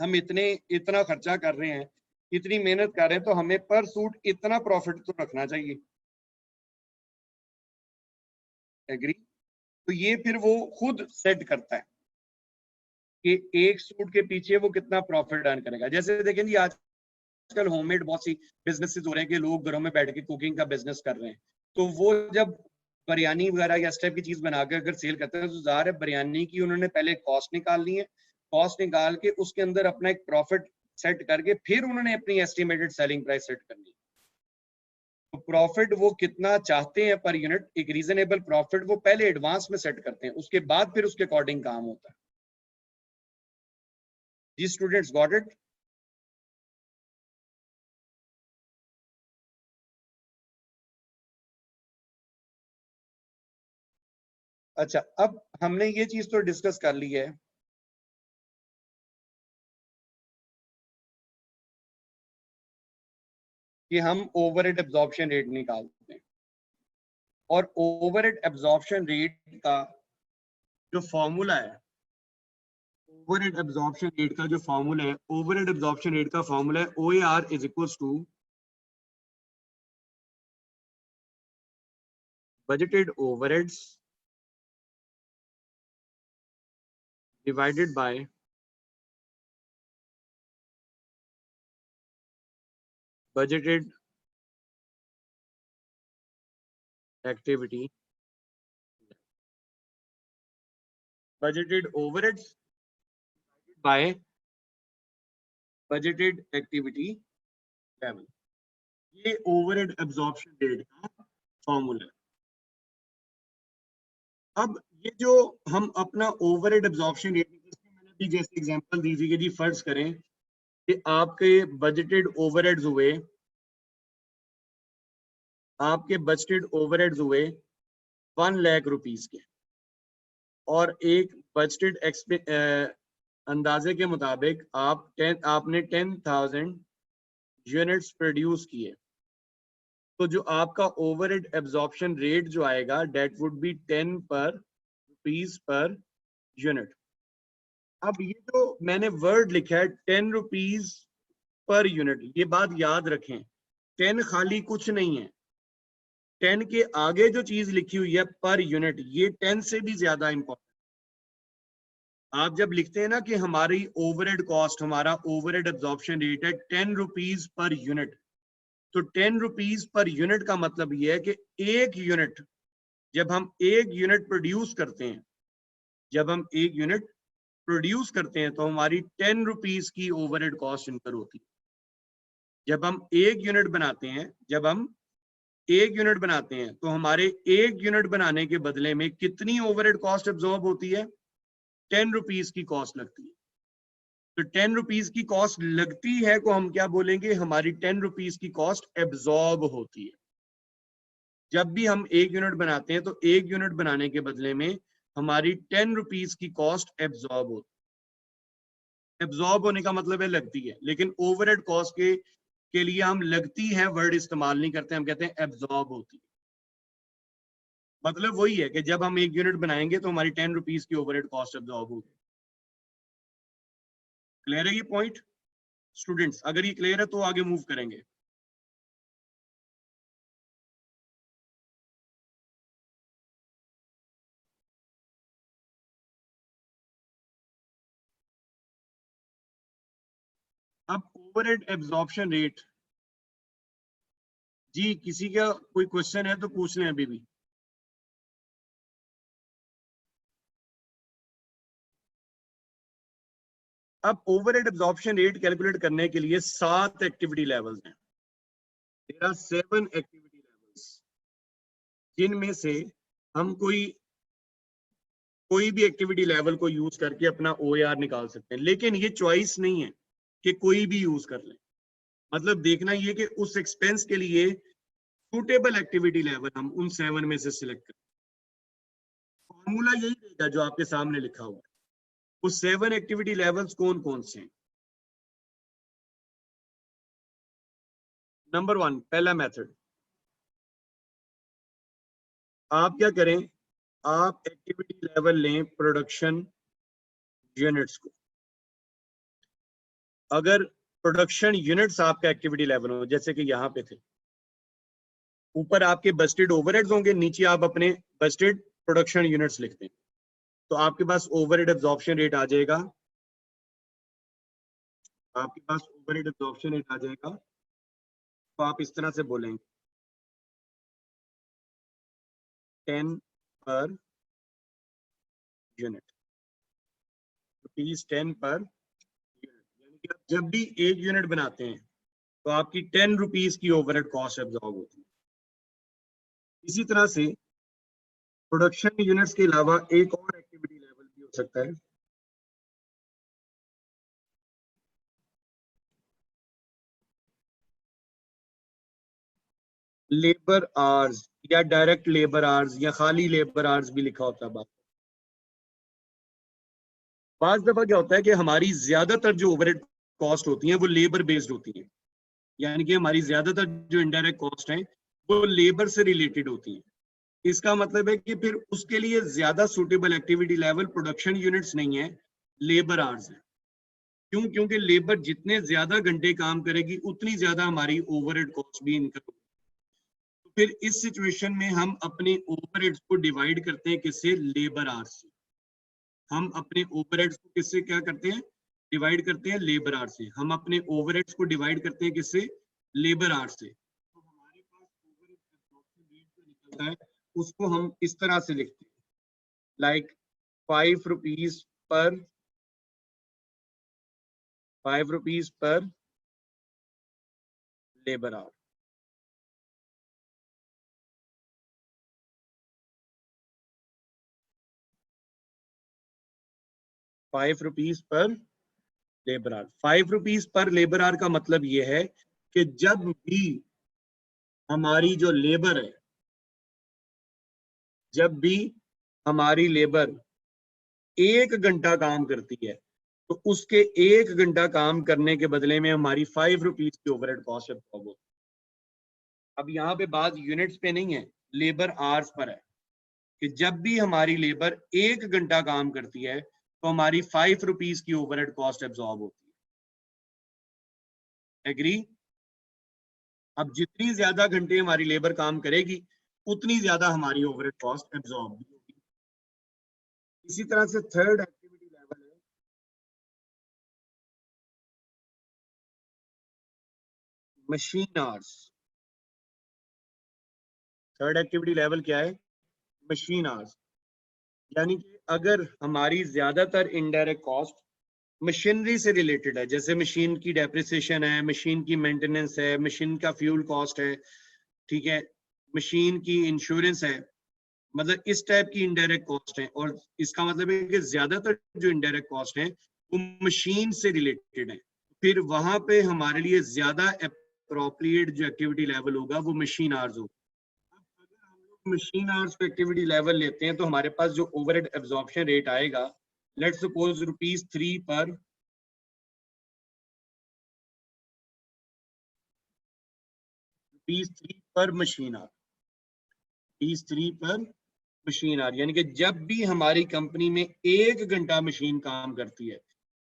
हम इतना खर्चा कर रहे हैं, इतनी मेहनत कर रहे हैं, तो हमें पर सूट इतना प्रॉफिट तो रखना चाहिए। एग्री? तो ये फिर वो खुद सेट करता है कि एक सूट के पीछे वो कितना प्रॉफिट अर्न करेगा। जैसे देखें जी आजकल होममेड बहुत सी बिजनेसेस हो रहे हैं कि लोग घरों में बैठ के कुकिंग का बिजनेस कर रहे हैं, तो वो जब बिरयानी वगैरह या इस टाइप की चीज बना के अगर सेल करते हैं तो ज़ाहिर है बिरयानी की उन्होंने पहले कॉस्ट निकालनी है, कॉस्ट निकाल के उसके अंदर अपना एक प्रॉफिट सेट करके फिर उन्होंने अपनी एस्टिमेटेड सेलिंग प्राइस सेट करनी है। तो प्रॉफिट वो कितना चाहते हैं पर यूनिट, एक रीजनेबल प्रॉफिट वो पहले एडवांस में सेट करते हैं, उसके बाद फिर उसके अकॉर्डिंग काम होता है। जी स्टूडेंट्स गॉट इट? अच्छा अब हमने ये चीज तो डिस्कस कर ली है कि हम ओवरहेड एब्जॉर्प्शन रेट निकालते हैं और ओवरहेड एब्जॉर्प्शन रेट का जो फॉर्मूला है, ओवरहेड एब्जॉर्प्शन रेट का जो फॉर्मूला है, ओवरहेड एब्जॉर्प्शन रेट का फॉर्मूला है OAR is equals to budgeted overheads divided by budgeted activity, budgeted overheads by budgeted activity level। ये ओवरहेड एब्जॉर्प्शन रेट का फॉर्मूला है। अब ये जो हम अपना ओवरहेड एब्जॉर्प्शन रेट, मैंने भी जैसे एग्जांपल दीजिए कि जी फर्ज करें कि आपके बजटेड ओवरहेड्स हुए, आपके बजटेड ओवरहेड्स हुए 1 लाख रुपीस के और एक बजटेड अंदाजे के मुताबिक आपने 10,000 यूनिट्स प्रोड्यूस किए, तो जो आपका ओवरहेड एब्जॉर्प्शन रेट जो आएगा डेट वुड बी 10 पर रुपीज पर यूनिट। अब ये जो मैंने वर्ड लिखा है 10 रुपीज पर यूनिट, ये बात याद रखें, 10 खाली कुछ नहीं है, 10 के आगे जो चीज लिखी हुई है पर यूनिट, ये 10 से भी ज्यादा इंपॉर्टेंट। आप जब लिखते हैं ना कि हमारी ओवरहेड कॉस्ट, हमारा ओवरहेड एब्जॉर्प्शन रेट है 10 रुपीज पर यूनिट, तो 10 रुपीज पर यूनिट का मतलब ये है कि एक यूनिट, जब हम एक यूनिट प्रोड्यूस करते हैं, जब हम एक यूनिट प्रोड्यूस करते हैं तो हमारी 10 रुपीज की ओवरहेड कॉस्ट इनकर होती है। जब हम एक यूनिट बनाते हैं, जब हम एक यूनिट बनाते हैं तो हमारे एक यूनिट बनाने के बदले में कितनी ओवरहेड कॉस्ट एब्जॉर्ब होती है? 10 रुपीज की कॉस्ट लगती है। तो 10 रुपीज की कॉस्ट लगती है को हम क्या बोलेंगे? हमारी 10 रुपीज की कॉस्ट एब्जॉर्ब होती है। जब भी हम एक यूनिट बनाते हैं तो एक यूनिट बनाने के बदले में हमारी 10 रुपीज की कॉस्ट एब्जॉर्ब होती है। एब्जॉर्ब होने का मतलब है लगती है, लेकिन ओवरहेड कॉस्ट के लिए हम लगती है वर्ड इस्तेमाल नहीं करते, हम कहते हैं एब्जॉर्ब होती है। मतलब वही है कि जब हम एक यूनिट बनाएंगे तो हमारी 10 रुपीज की ओवरहेड कॉस्ट एब्जॉर्ब होगी। क्लियर है ये पॉइंट स्टूडेंट्स? अगर ये क्लियर है तो आगे मूव करेंगे। अब ओवरहेड एब्जॉर्प्शन रेट, जी किसी का कोई क्वेश्चन है तो पूछ लें अभी भी। अब ओवरहेड एब्जॉर्प्शन रेट कैलकुलेट करने के लिए 7 एक्टिविटी लेवल्स हैं। देयर आर 7 एक्टिविटी लेवल्स, जिनमें से हम कोई भी एक्टिविटी लेवल को यूज करके अपना OAR निकाल सकते हैं, लेकिन ये चॉइस नहीं है कि कोई भी यूज कर ले। मतलब देखना ये कि उस एक्सपेंस के लिए सूटेबल एक्टिविटी लेवल हम उन 7 में से सिलेक्ट करें। फॉर्मूला यही रहेगा जो आपके सामने लिखा हुआ है। वो 7 एक्टिविटी लेवल्स कौन कौन से हैं? नंबर 1, पहला मेथड, आप क्या करें, आप एक्टिविटी लेवल लें प्रोडक्शन यूनिट्स को। अगर प्रोडक्शन यूनिट्स आपका एक्टिविटी लेवल हो, जैसे कि यहाँ पे थे, ऊपर आपके बजटेड ओवरहेड्स होंगे, नीचे आप अपने बजटेड प्रोडक्शन यूनिट्स लिखते हैं, तो आपके पास ओवरहेड एब्जॉर्प्शन रेट आ जाएगा। आपके पास ओवरहेड एब्जॉर्प्शन रेट आ जाएगा, तो आप इस तरह से बोलेंगे 10 per unit, rupees 10 per unit. यानी कि आप जब भी एक यूनिट बनाते हैं तो आपकी 10 रुपीज की ओवरहेड कॉस्ट एब्जॉर्ब होती है। इसी तरह से प्रोडक्शन यूनिट्स के अलावा एक और एक्टिविटी लेवल भी हो सकता है, लेबर आवर्स या डायरेक्ट लेबर आवर्स या खाली लेबर आवर्स भी लिखा होता है। बात दफा क्या होता है कि हमारी ज्यादातर जो ओवरहेड कॉस्ट होती हैं वो लेबर बेस्ड होती हैं, यानी कि हमारी ज्यादातर जो इनडायरेक्ट कॉस्ट हैं वो लेबर से रिलेटेड होती हैं। इसका मतलब है कि फिर उसके लिए ज्यादा suitable activity level production units नहीं है, लेबर आवर्स है। क्यों? क्योंकि लेबर जितने ज्यादा घंटे काम करेगी उतनी ज्यादा हमारी ओवरहेड कॉस्ट भी इनकर होगी। तो फिर इस सिचुएशन में हम अपने ओवरहेड्स को डिवाइड करते हैं किससे? लेबर आवर्स से। हम अपने ओवरहेड्स को किससे क्या करते हैं? डिवाइड करते हैं लेबर आवर्स से। हम अपने ओवरहेड्स को डिवाइड करते हैं किससे? लेबर आवर्स से। तो हमारे पास ओवरहेड एब्जॉर्प्शन रेट जो निकलता है उसको हम इस तरह से लिखते हैं, like 5 rupees per 5 rupees per labour our. ₹5 पर labour our. 5 rupees per labour our का मतलब यह है कि जब भी हमारी जो लेबर है, जब भी हमारी लेबर 1 घंटा काम करती है तो उसके 1 घंटा काम करने के बदले में हमारी 5 रुपीज की ओवरहेड कॉस्ट एब्जॉर्ब होती है। अब यहाँ पे बात यूनिट्स पे नहीं है, लेबर आवर्स पर है। कि जब भी हमारी लेबर 1 घंटा काम करती है तो हमारी 5 रुपीज की ओवरहेड कॉस्ट एब्जॉर्ब होती है। एग्री? अब जितनी ज्यादा घंटे हमारी लेबर काम करेगी उतनी ज्यादा हमारी ओवरहेड कॉस्ट एब्जॉर्ब भी होगी। इसी तरह से थर्ड एक्टिविटी लेवल है machine hours. Third activity level क्या है? Machine hours. यानी कि अगर हमारी ज्यादातर इनडायरेक्ट कॉस्ट मशीनरी से रिलेटेड है, जैसे मशीन की डेप्रिसिएशन है, मशीन की मेंटेनेंस है, मशीन का फ्यूल कॉस्ट है, ठीक है, मशीन की इंश्योरेंस है, मतलब इस टाइप की इनडायरेक्ट कॉस्ट है। और इसका मतलब है कि ज्यादातर जो इनडायरेक्ट कॉस्ट है वो मशीन से रिलेटेड है। फिर वहां पे हमारे लिए ज्यादा अप्रोप्रिएट जो एक्टिविटी लेवल होगा वो मशीन आवर्स होगा। अगर हम लोग मशीन आवर्स पे एक्टिविटी लेवल लेते हैं तो हमारे पास जो ओवरहेड एब्जॉर्प्शन रेट आएगा, लेट्स सपोज ₹3 पर मशीन आवर, ₹3 पर मशीन आवर। यानी कि जब भी हमारी कंपनी में 1 घंटा मशीन काम करती है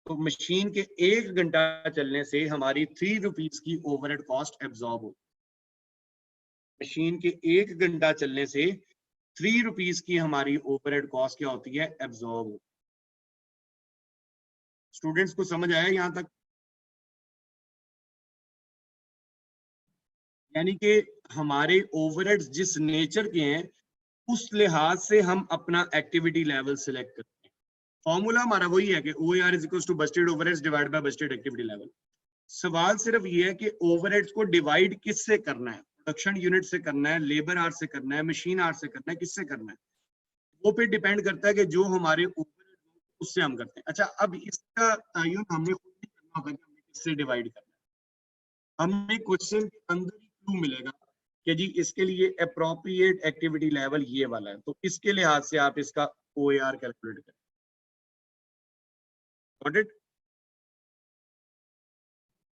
तो मशीन के 1 घंटा चलने से हमारी ₹3 की ओवरहेड कॉस्ट एब्जॉर्ब हो। मशीन के 1 घंटा चलने से ₹3 की हमारी ओवरहेड कॉस्ट क्या होती है? एब्जॉर्ब हो। स्टूडेंट्स को समझ आया यहां तक? यानी कि हमारे ओवरहेड्स जिस नेचर के हैं उस लिहाज से हम अपना एक्टिविटी लेवल सिलेक्ट करते हैं। फॉर्मूला हमारा वही है कि OAR is equal to budgeted overheads divide by budgeted activity level. सवाल सिर्फ ये है कि ओवरहेड्स को डिवाइड किससे करना है? प्रोडक्शन यूनिट से करना है, लेबर आवर से करना है, मशीन आवर से करना है, किससे करना है? वो पे डिपेंड करता है कि जो हमारे ओवरहेड उससे हम करते हैं। अच्छा, अब इसका तयन हमने खुद ही करना होगा कि हमने किससे डिवाइड करना है। हमें क्वेश्चन के अंदर ही क्लू मिलेगा कि जी इसके लिए अप्रोप्रिएट एक्टिविटी लेवल ये वाला है, तो इसके लिहाज से आप इसका OAR कैलकुलेट करें। Got it?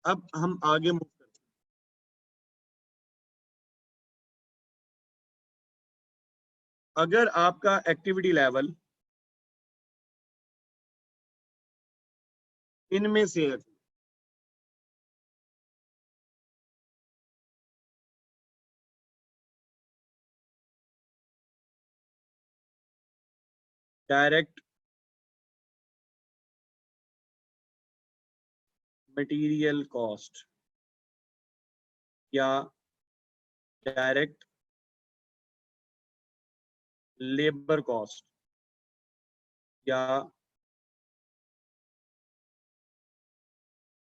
अब हम आगे मूव करते हैं। अगर आपका एक्टिविटी लेवल इनमें से है, डायरेक्ट मटेरियल कॉस्ट या डायरेक्ट लेबर कॉस्ट या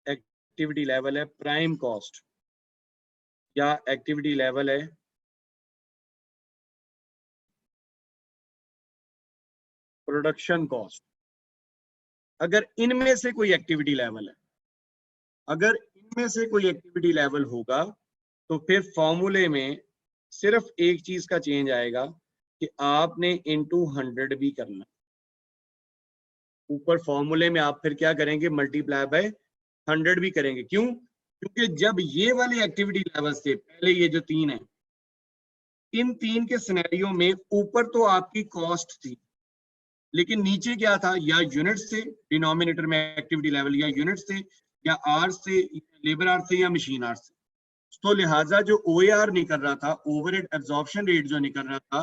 एक्टिविटी लेवल है प्राइम कॉस्ट या एक्टिविटी लेवल है प्रोडक्शन कॉस्ट, अगर इनमें से कोई एक्टिविटी लेवल है, अगर इनमें से कोई एक्टिविटी लेवल होगा तो फिर फॉर्मूले में सिर्फ एक चीज का चेंज आएगा कि आपने इनटू 100 भी करना। ऊपर फॉर्मूले में आप फिर क्या करेंगे? मल्टीप्लाई बाय 100 भी करेंगे। क्यों? क्योंकि जब ये वाली एक्टिविटी लेवल से पहले ये जो 3 है, इन 3 के सिनेरियो में ऊपर तो आपकी कॉस्ट थी लेकिन नीचे क्या था? या यूनिट से, डिनोमिनेटर में एक्टिविटी लेवल, या यूनिट से, या आर से, लेबर आर से, या मशीन आर से। तो लिहाजा जो OAR निकल रहा था, ओवरहेड एब्जॉर्प्शन रेट जो निकल रहा था,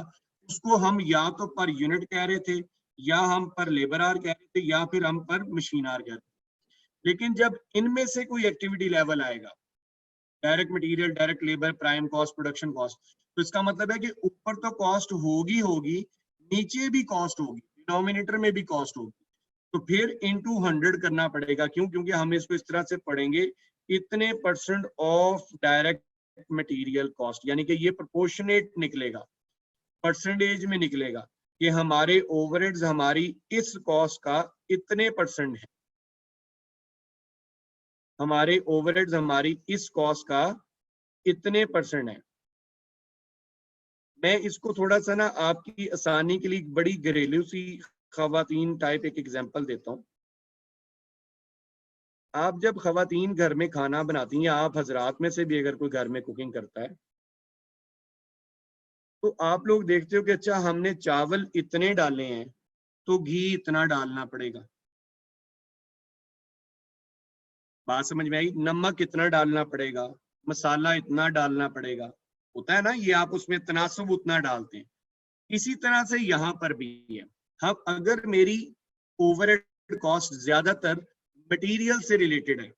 उसको हम या तो पर यूनिट कह रहे थे, या हम पर लेबर आर कह रहे थे, या फिर हम पर मशीन आर कह रहे थे। लेकिन जब इनमें से कोई एक्टिविटी लेवल आएगा, direct material, direct labour, prime cost, production cost, तो इसका मतलब है कि ऊपर तो कॉस्ट होगी होगी, नीचे भी कॉस्ट होगी, डिनोमिनेटर में भी कॉस्ट होगी। तो फिर इनटू 100 करना पड़ेगा। क्यों? क्योंकि हम इसको इस तरह से पढ़ेंगे, इतने % ऑफ डायरेक्ट मटेरियल कॉस्ट, यानी कि ये प्रोपोर्शनेट निकलेगा, परसेंटेज में निकलेगा कि हमारे ओवरहेड्स हमारी इस कॉस्ट का इतने % है, हमारे ओवरहेड्स हमारी इस कॉस्ट का इतने % है। मैं इसको थोड़ा सा ना आपकी आसानी के लिए बड़ी घरेलू सी खवातीन टाइप एक एग्जांपल देता हूँ। आप जब खवातीन घर में खाना बनाती हैं, आप हजरात में से भी अगर कोई घर में कुकिंग करता है तो आप लोग देखते हो कि अच्छा हमने चावल इतने डाले हैं तो घी इतना डालना पड़ेगा, बात समझ में आई? नमक कितना डालना पड़ेगा, मसाला इतना डालना पड़ेगा, होता है ना ये, आप उसमें तनासब उतना डालते हैं। इसी तरह से यहाँ पर भी है। हम अगर मेरी ओवरहेड कॉस्ट ज्यादातर मटेरियल से रिलेटेड है,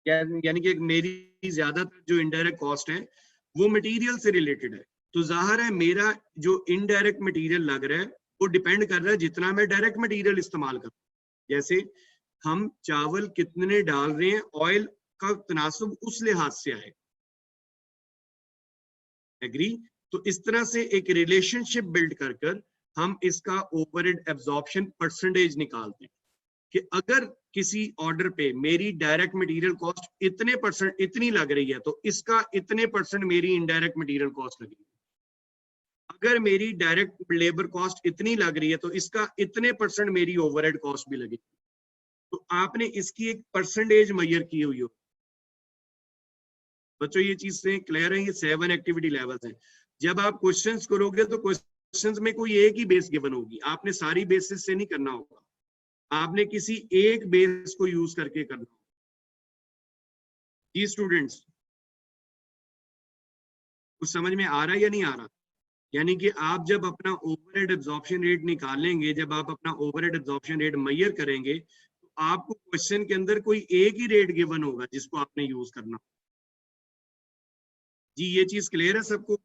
यानी कि मेरी ज्यादातर जो इनडायरेक्ट कॉस्ट है वो मटेरियल से रिलेटेड है, तो जाहिर है मेरा जो इनडायरेक्ट मटेरियल लग रहा है वो डिपेंड कर रहा है जितना मैं डायरेक्ट मटेरियल इस्तेमाल कर, जैसे हम चावल कितने डाल रहे हैं, ऑयल का तनासब उस लिहाज से आए। एग्री? तो इस तरह से एक रिलेशनशिप बिल्ड कर कर हम इसका ओवरहेड एब्जॉर्प्शन परसेंटेज निकालते हैं कि अगर किसी ऑर्डर पे मेरी डायरेक्ट मटेरियल कॉस्ट इतने परसेंट इतनी लग रही है तो इसका इतने परसेंट मेरी इनडायरेक्ट मटेरियल कॉस्ट लगेगी, अगर मेरी डायरेक्ट लेबर कॉस्ट इतनी लग रही है तो इसका इतने परसेंट मेरी ओवरहेड कॉस्ट भी लगेगी। तो आपने इसकी एक परसेंटेज मेजर की हुई हो। बच्चों ये चीज से क्लियर है? ये 7 एक्टिविटी लेवल्स हैं। जब आप क्वेश्चंस करोगे तो क्वेश्चंस में कोई एक ही बेस गिवन होगी, आपने सारी बेसिस से नहीं करना होगा, आपने किसी एक बेस को यूज करके करना होगा। जी स्टूडेंट्स, कुछ समझ में आ रहा है या नहीं आ रहा? यानी कि आप जब अपना ओवरहेड एब्जॉर्प्शन रेट निकालेंगे, जब आप अपना ओवरहेड एब्जॉर्प्शन रेट मेजर करेंगे तो आपको क्वेश्चन के अंदर कोई एक ही रेट गिवन होगा जिसको आपने यूज करना। जी ये चीज क्लियर है सबको?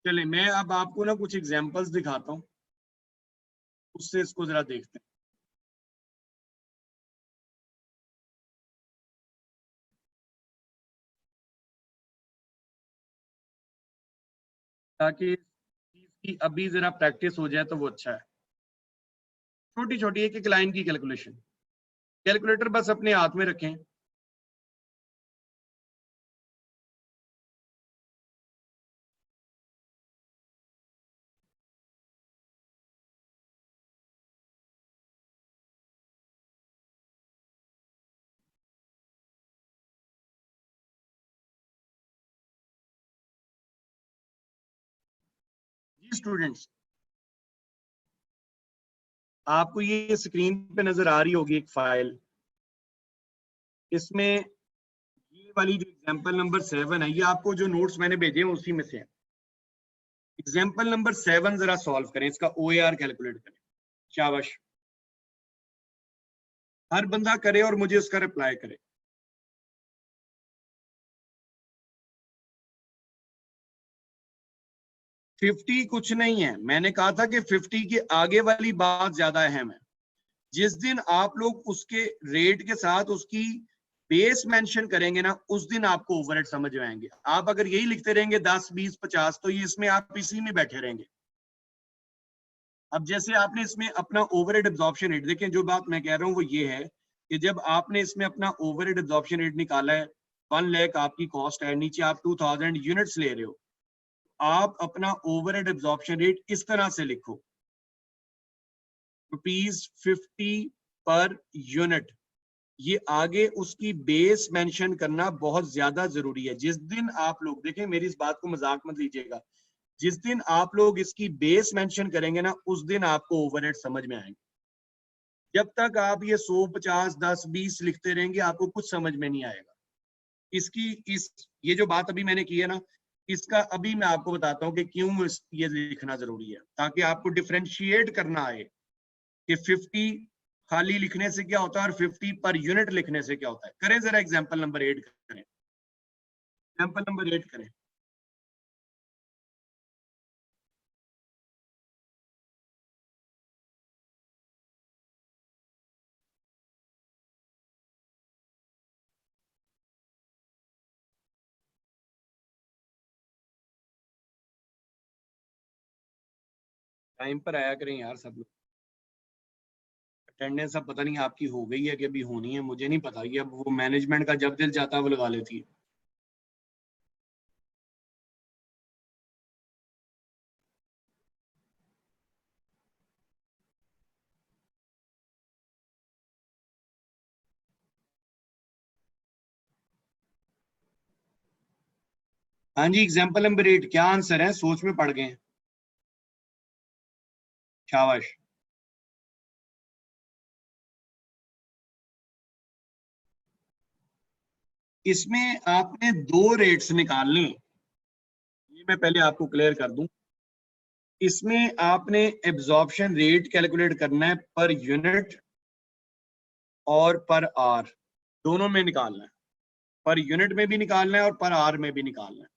चले मैं अब आपको ना कुछ एग्जांपल्स दिखाता हूँ, उससे इसको जरा देखते हैं ताकि इसकी अभी जरा प्रैक्टिस हो जाए तो वो अच्छा है। छोटी छोटी एक एक लाइन की कैलकुलेशन, कैलकुलेटर बस अपने हाथ में रखें। जी स्टूडेंट्स, आपको ये स्क्रीन पे नजर आ रही होगी एक फाइल, इसमें ये वाली जो एग्जांपल नंबर 7 है, ये आपको जो नोट्स मैंने भेजे हैं उसी में से है। एग्जांपल नंबर 7 जरा सॉल्व करें, इसका ओएआर कैलकुलेट करें। शाबाश, हर बंदा करे और मुझे उसका रिप्लाई करे। फिफ्टी कुछ नहीं है, मैंने कहा था कि 50 के आगे वाली बात ज्यादा अहम है। जिस दिन आप लोग उसके रेट के साथ उसकी बेस मेंशन करेंगे ना, उस दिन आपको ओवरहेड समझ में आएंगे। आप अगर यही लिखते रहेंगे 10 20 50 तो ये इसमें आप इसी में बैठे रहेंगे। अब जैसे आपने इसमें अपना ओवरहेड एब्जॉर्प्शन रेट देखें, जो बात मैं कह रहा हूं वो ये है कि जब आपने इसमें अपना ओवरहेड एब्जॉर्प्शन रेट निकाला है, 1 लाख आपकी कॉस्ट है, नीचे आप 2000 यूनिट्स ले रहे हो, आप अपना ओवरहेड एब्जॉर्प्शन रेट इस तरह से लिखो, ₹50 पर यूनिट। ये आगे उसकी बेस मेंशन करना बहुत ज्यादा जरूरी है। जिस दिन आप लोग देखें, मेरी इस बात को मजाक मत लीजिएगा, जिस दिन आप लोग इसकी बेस मेंशन करेंगे ना, उस दिन आपको ओवरहेड समझ में आएंगे। जब तक आप ये 100 50 10 20 लिखते रहेंगे आपको कुछ समझ में नहीं आएगा। इसकी ये जो बात अभी मैंने की है ना, इसका अभी मैं आपको बताता हूँ कि क्यों ये लिखना जरूरी है, ताकि आपको डिफरेंशिएट करना आए कि 50 खाली लिखने से क्या होता है और 50 पर यूनिट लिखने से क्या होता है। करें जरा एग्जांपल नंबर 8 करें, एग्जांपल नंबर 8 करें। टाइम पर आया करें यार सब लोग, अटेंडेंस अब पता नहीं आपकी हो गई है कि अभी होनी है, मुझे नहीं पता। ये अब वो मैनेजमेंट का जब दिल चाहता है वो लगा लेती है। हाँ जी, एग्जाम्पल नंबर 8 क्या आंसर है? सोच में पड़ गए हैं। शाबाश। इसमें आपने दो रेट्स निकालने, ये मैं पहले आपको क्लियर कर दूं। इसमें आपने एब्जॉर्प्शन रेट कैलकुलेट करना है पर यूनिट और पर आर, दोनों में निकालना है। पर यूनिट में भी निकालना है और पर आर में भी निकालना है।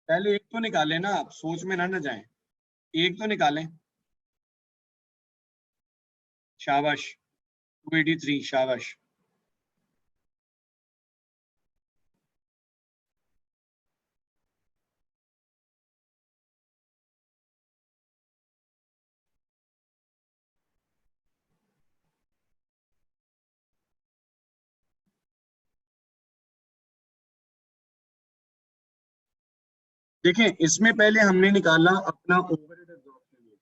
पहले एक तो निकालें ना, आप सोच में ना जाएं, एक तो निकालें। शाबाश, 283, शाबाश। देखें, इसमें पहले हमने निकाला अपना ओवरहेड एब्जॉर्प्शन रेट।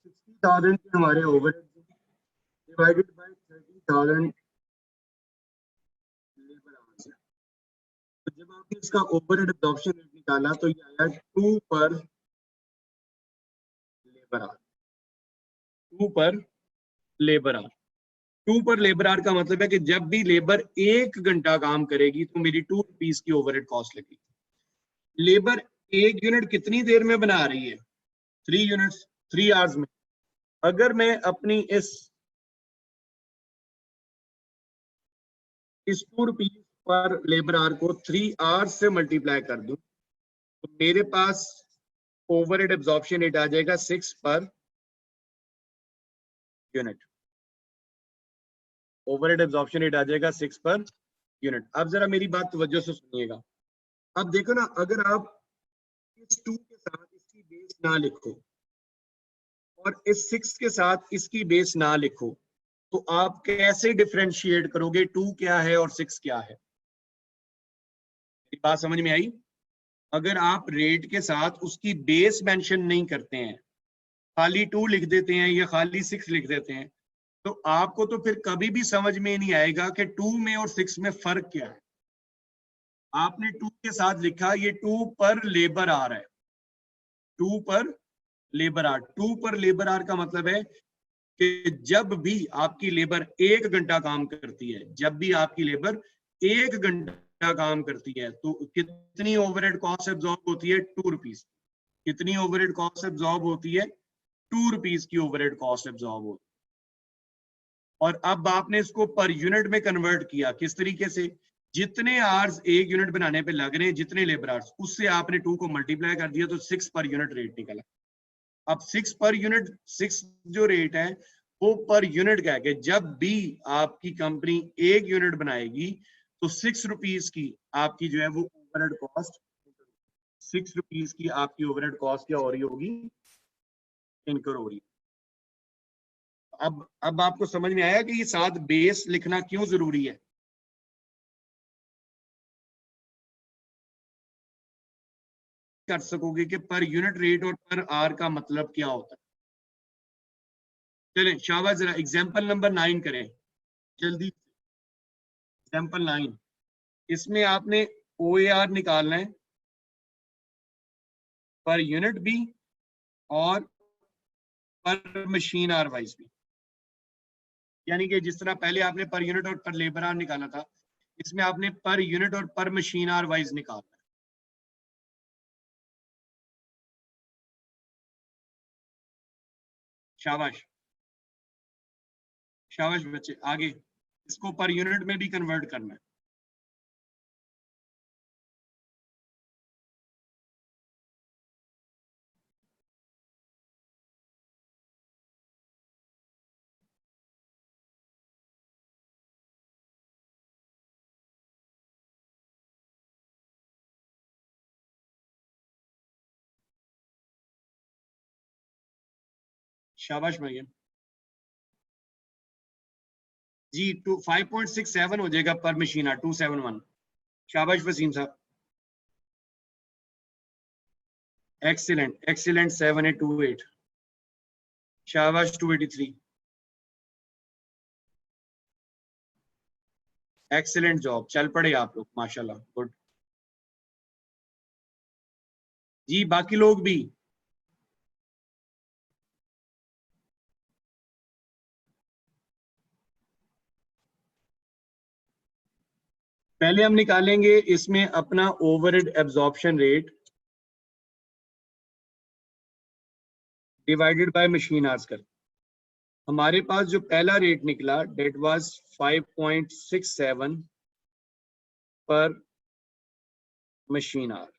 60,000 के हमारे overhead divided by 30,000 labour hours है। तो जब आपने इसका ओवरहेड एब्जॉर्प्शन रेट निकाला तो ये आया 2 पर लेबर आवर। 2 पर लेबर आवर, 2 पर लेबर आवर का मतलब है कि जब भी लेबर 1 घंटा काम करेगी तो मेरी 2 रुपीज की ओवरहेड कॉस्ट लगेगी। लेबर 1 यूनिट कितनी देर में बना रही है? 3 यूनिट्स, 3 आवर्स में। अगर मैं अपनी इस 2 रुपीज पर लेबर आवर को 3 आवर्स से मल्टीप्लाई कर दूं तो मेरे पास ओवरहेड एब्जॉर्प्शन रेट आ जाएगा 6 per unit. Overhead absorption rate आ जाएगा 6 पर यूनिट। अब जरा मेरी बात तवज्जो से सुनिएगा। अब देखो ना, अगर आप इस 2 के साथ इसकी बेस ना लिखो और इस 6 के साथ इसकी बेस ना लिखो तो आप कैसे डिफरेंशिएट करोगे 2 क्या है और 6 क्या है? बात समझ में आई? अगर आप रेट के साथ उसकी बेस मेंशन नहीं करते हैं, खाली 2 लिख देते हैं या खाली 6 लिख देते हैं, तो आपको तो फिर कभी भी समझ में नहीं आएगा कि 2 में और 6 में फर्क क्या है। आपने 2 के साथ लिखा ये 2 पर लेबर आ रहा है, 2 पर लेबर आर। 2 पर लेबर आर का मतलब है कि जब भी आपकी लेबर 1 घंटा काम करती है, जब भी आपकी लेबर 1 घंटा काम करती है तो कितनी ओवरहेड कॉस्ट एब्जॉर्ब होती है? 2 रुपीज। कितनी ओवरहेड कॉस्ट एब्जॉर्ब होती है? 2 रुपीज की ओवरहेड कॉस्ट एब्जॉर्ब होती है। और अब आपने इसको पर यूनिट में कन्वर्ट किया, किस तरीके से? जितने आवर्स 1 यूनिट बनाने पे लग रहे हैं, जितने लेबर आवर्स, उससे आपने 2 को मल्टीप्लाई कर दिया तो 6 पर यूनिट रेट निकला। अब 6 पर यूनिट, 6 जो रेट है वो पर यूनिट का है कि जब भी आपकी कंपनी 1 यूनिट बनाएगी तो 6 रुपीज की आपकी जो है वो ओवरहेड कॉस्ट, 6 रुपीज की आपकी ओवरहेड कॉस्ट क्या हो रही होगी? इनकर हो रही है। अब आपको समझ में आया कि ये साथ बेस लिखना क्यों जरूरी है? कर सकोगे कि पर यूनिट रेट और पर आर का मतलब क्या होता है। चलें शाबाश, जरा एग्जांपल नंबर 9 करें जल्दी। एग्जांपल 9, इसमें आपने OAR निकालना है, पर यूनिट भी और पर मशीन आर वाइज भी। यानी कि जिस तरह पहले आपने पर यूनिट और पर लेबर आर निकाला था, इसमें आपने पर यूनिट और पर मशीन आर वाइज निकालना है। शाबाश, शाबाश बच्चे, आगे इसको पर यूनिट में भी कन्वर्ट करना है। शाबाश भैया जी। 5.67 हो जाएगा पर मशीन आर, 271। शाबाश वसीम साहब, एक्सीलेंट एक्सीलेंट, 7828, शाबाश 283, एक्सीलेंट जॉब, चल पड़े आप लोग माशाल्लाह, गुड। जी बाकी लोग भी, पहले हम निकालेंगे इसमें अपना overhead absorption rate divided by machine hours कर। हमारे पास जो पहला रेट निकला डेट वाज 5.67 पर मशीन आवर।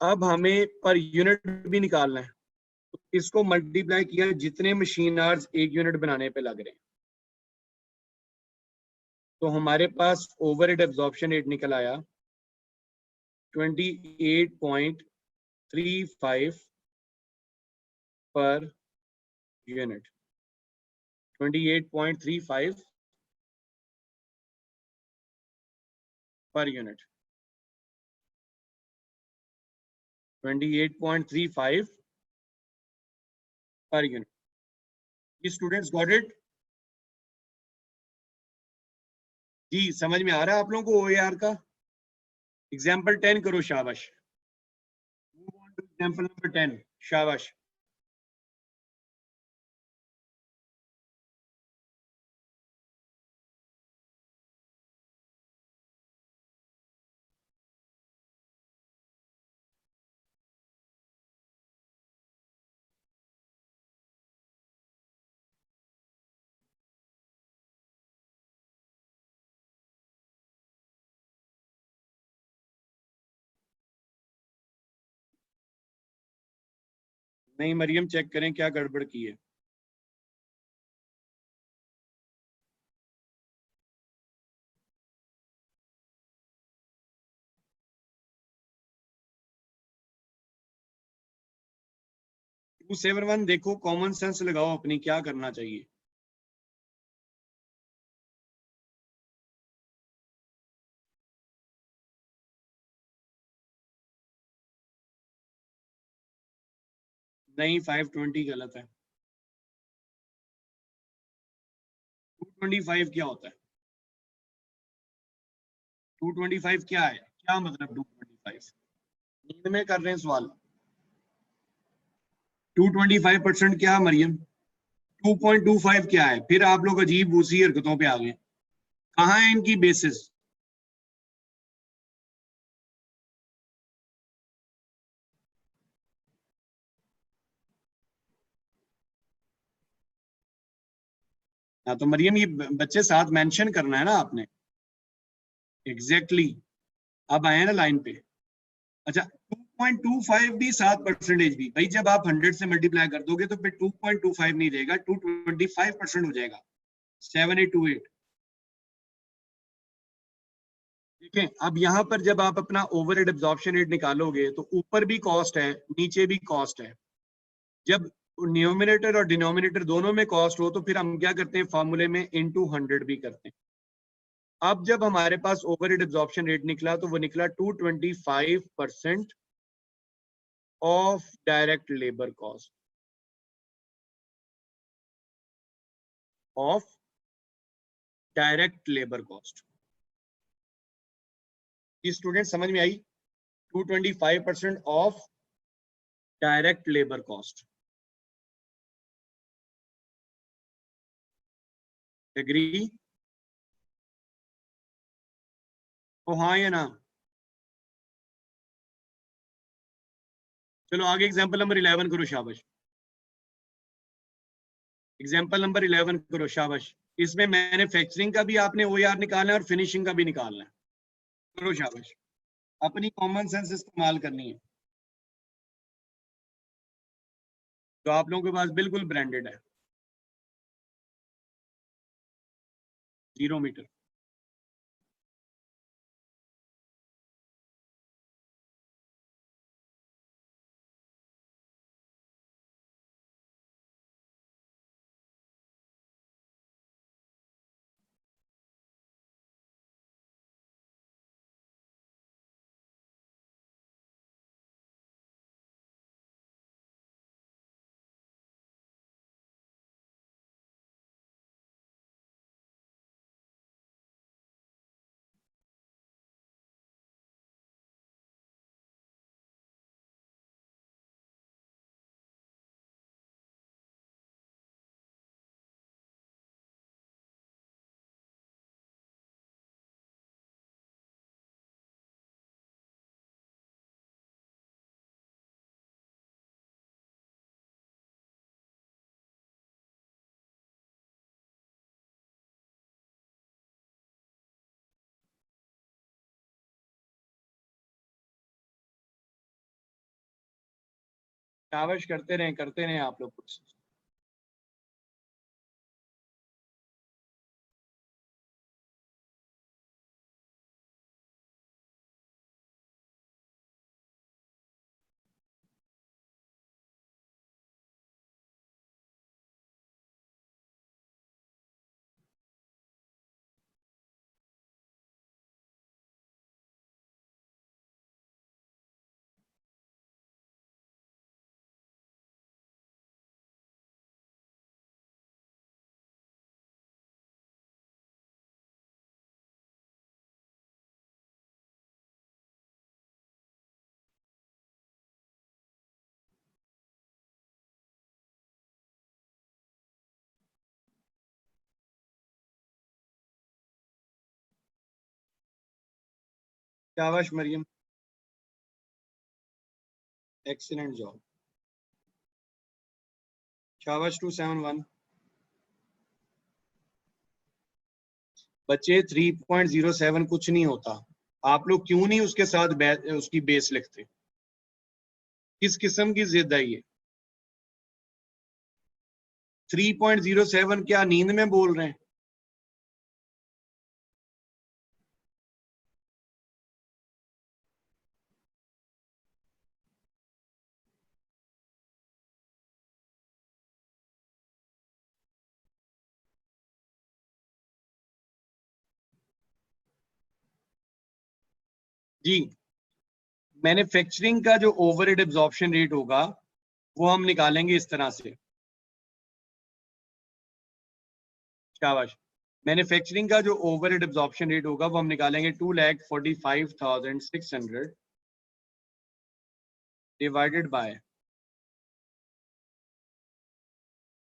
अब हमें पर यूनिट भी निकालना है, तो इसको मल्टीप्लाई किया जितने मशीन आवर्स एक यूनिट बनाने पे लग रहे हैं, तो हमारे पास ओवरहेड एब्जॉर्प्शन रेट निकल आया 28.35 per unit, 28.35 per unit, 28.35 per unit. ये स्टूडेंट्स गॉट इट? जी समझ में आ रहा है आप लोगों को OAR का? एग्जाम्पल 10 करो, शाबाश। Move on to example number 10, शाबाश। नहीं मरियम, चेक करें क्या गड़बड़ की है। टू 7 1 देखो, कॉमन सेंस लगाओ अपनी, क्या करना चाहिए। नहीं 520 गलत है। 225 क्या होता है? 225 क्या है, क्या मतलब 225? नींद में कर रहे हैं सवाल। 225% क्या है मरियम? 2.25 क्या है? फिर आप लोग अजीब उसी हरकतों पे आ गए। कहाँ है इनकी बेसिस? हाँ तो मरियम ये बच्चे साथ मेंशन करना है ना आपने। Exactly exactly। अब आए हैं ना लाइन पे। अच्छा 2.25 भी 7% भी भाई, जब आप 100 से मल्टीप्लाई कर दोगे तो फिर 2.25 नहीं रहेगा, 225% हो जाएगा, 7828। ठीक है, अब यहाँ पर जब आप अपना ओवरहेड एब्जॉर्प्शन रेट निकालोगे तो ऊपर भी कॉस्ट है नीचे भी कॉस्ट है। जब न्यूमिनेटर और डिनोमिनेटर दोनों में कॉस्ट हो तो फिर हम क्या करते हैं, फॉर्मूले में इनटू 100 भी करते हैं। अब जब हमारे पास ओवरहेड एब्जॉर्प्शन रेट निकला तो वो निकला 225% of direct labour cost, of direct labour cost. ये स्टूडेंट समझ में आई? 225% of direct labour cost. Agree? तो हाँ या ना? चलो आगे एग्जांपल नंबर 11 करो, शाबाश। एग्जांपल नंबर 11 करो, शाबाश। इसमें मैन्युफैक्चरिंग का भी आपने OAR निकालना है और फिनिशिंग का भी निकालना है। करो शाबाश, अपनी कॉमन सेंस इस्तेमाल करनी है जो आप लोगों के पास बिल्कुल ब्रांडेड है। 0 मीटर। शाबाश, करते रहें आप लोग कुछ। शाबाश मरियम, एक्सीलेंट जॉब। शाबाश 271। बच्चे 3.07 कुछ नहीं होता। आप लोग क्यों नहीं उसके साथ उसकी बेस लिखते? किस किस्म की जिद है ये? 3.07 क्या नींद में बोल रहे हैं? जी, मैन्युफैक्चरिंग का जो ओवरहेड एब्जॉर्प्शन रेट होगा वो हम निकालेंगे इस तरह से। शाबाश। मैन्युफैक्चरिंग का जो ओवरहेड एब्जॉर्प्शन रेट होगा वो हम निकालेंगे 2,45,600 डिवाइडेड बाय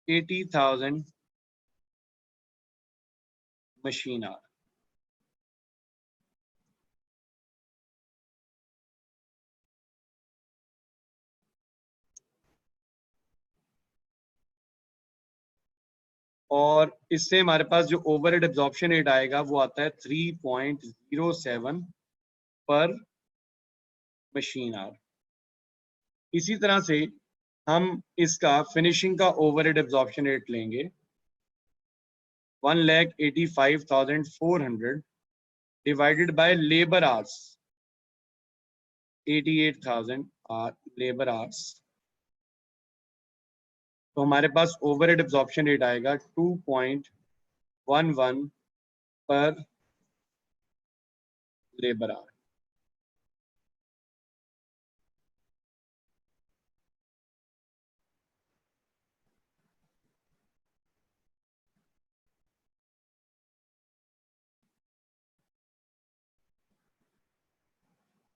80,000 मशीन आवर। और इससे हमारे पास जो ओवरहेड एब्जॉर्प्शन रेट आएगा वो आता है 3.07 पर मशीन आवर। इसी तरह से हम इसका फिनिशिंग का ओवरहेड एब्जॉर्प्शन रेट लेंगे 1,85,400 divided by labour hours 88,000 labour hours. तो हमारे पास ओवरहेड एब्जॉर्प्शन रेट आएगा 2.11 पर लेबर आवर।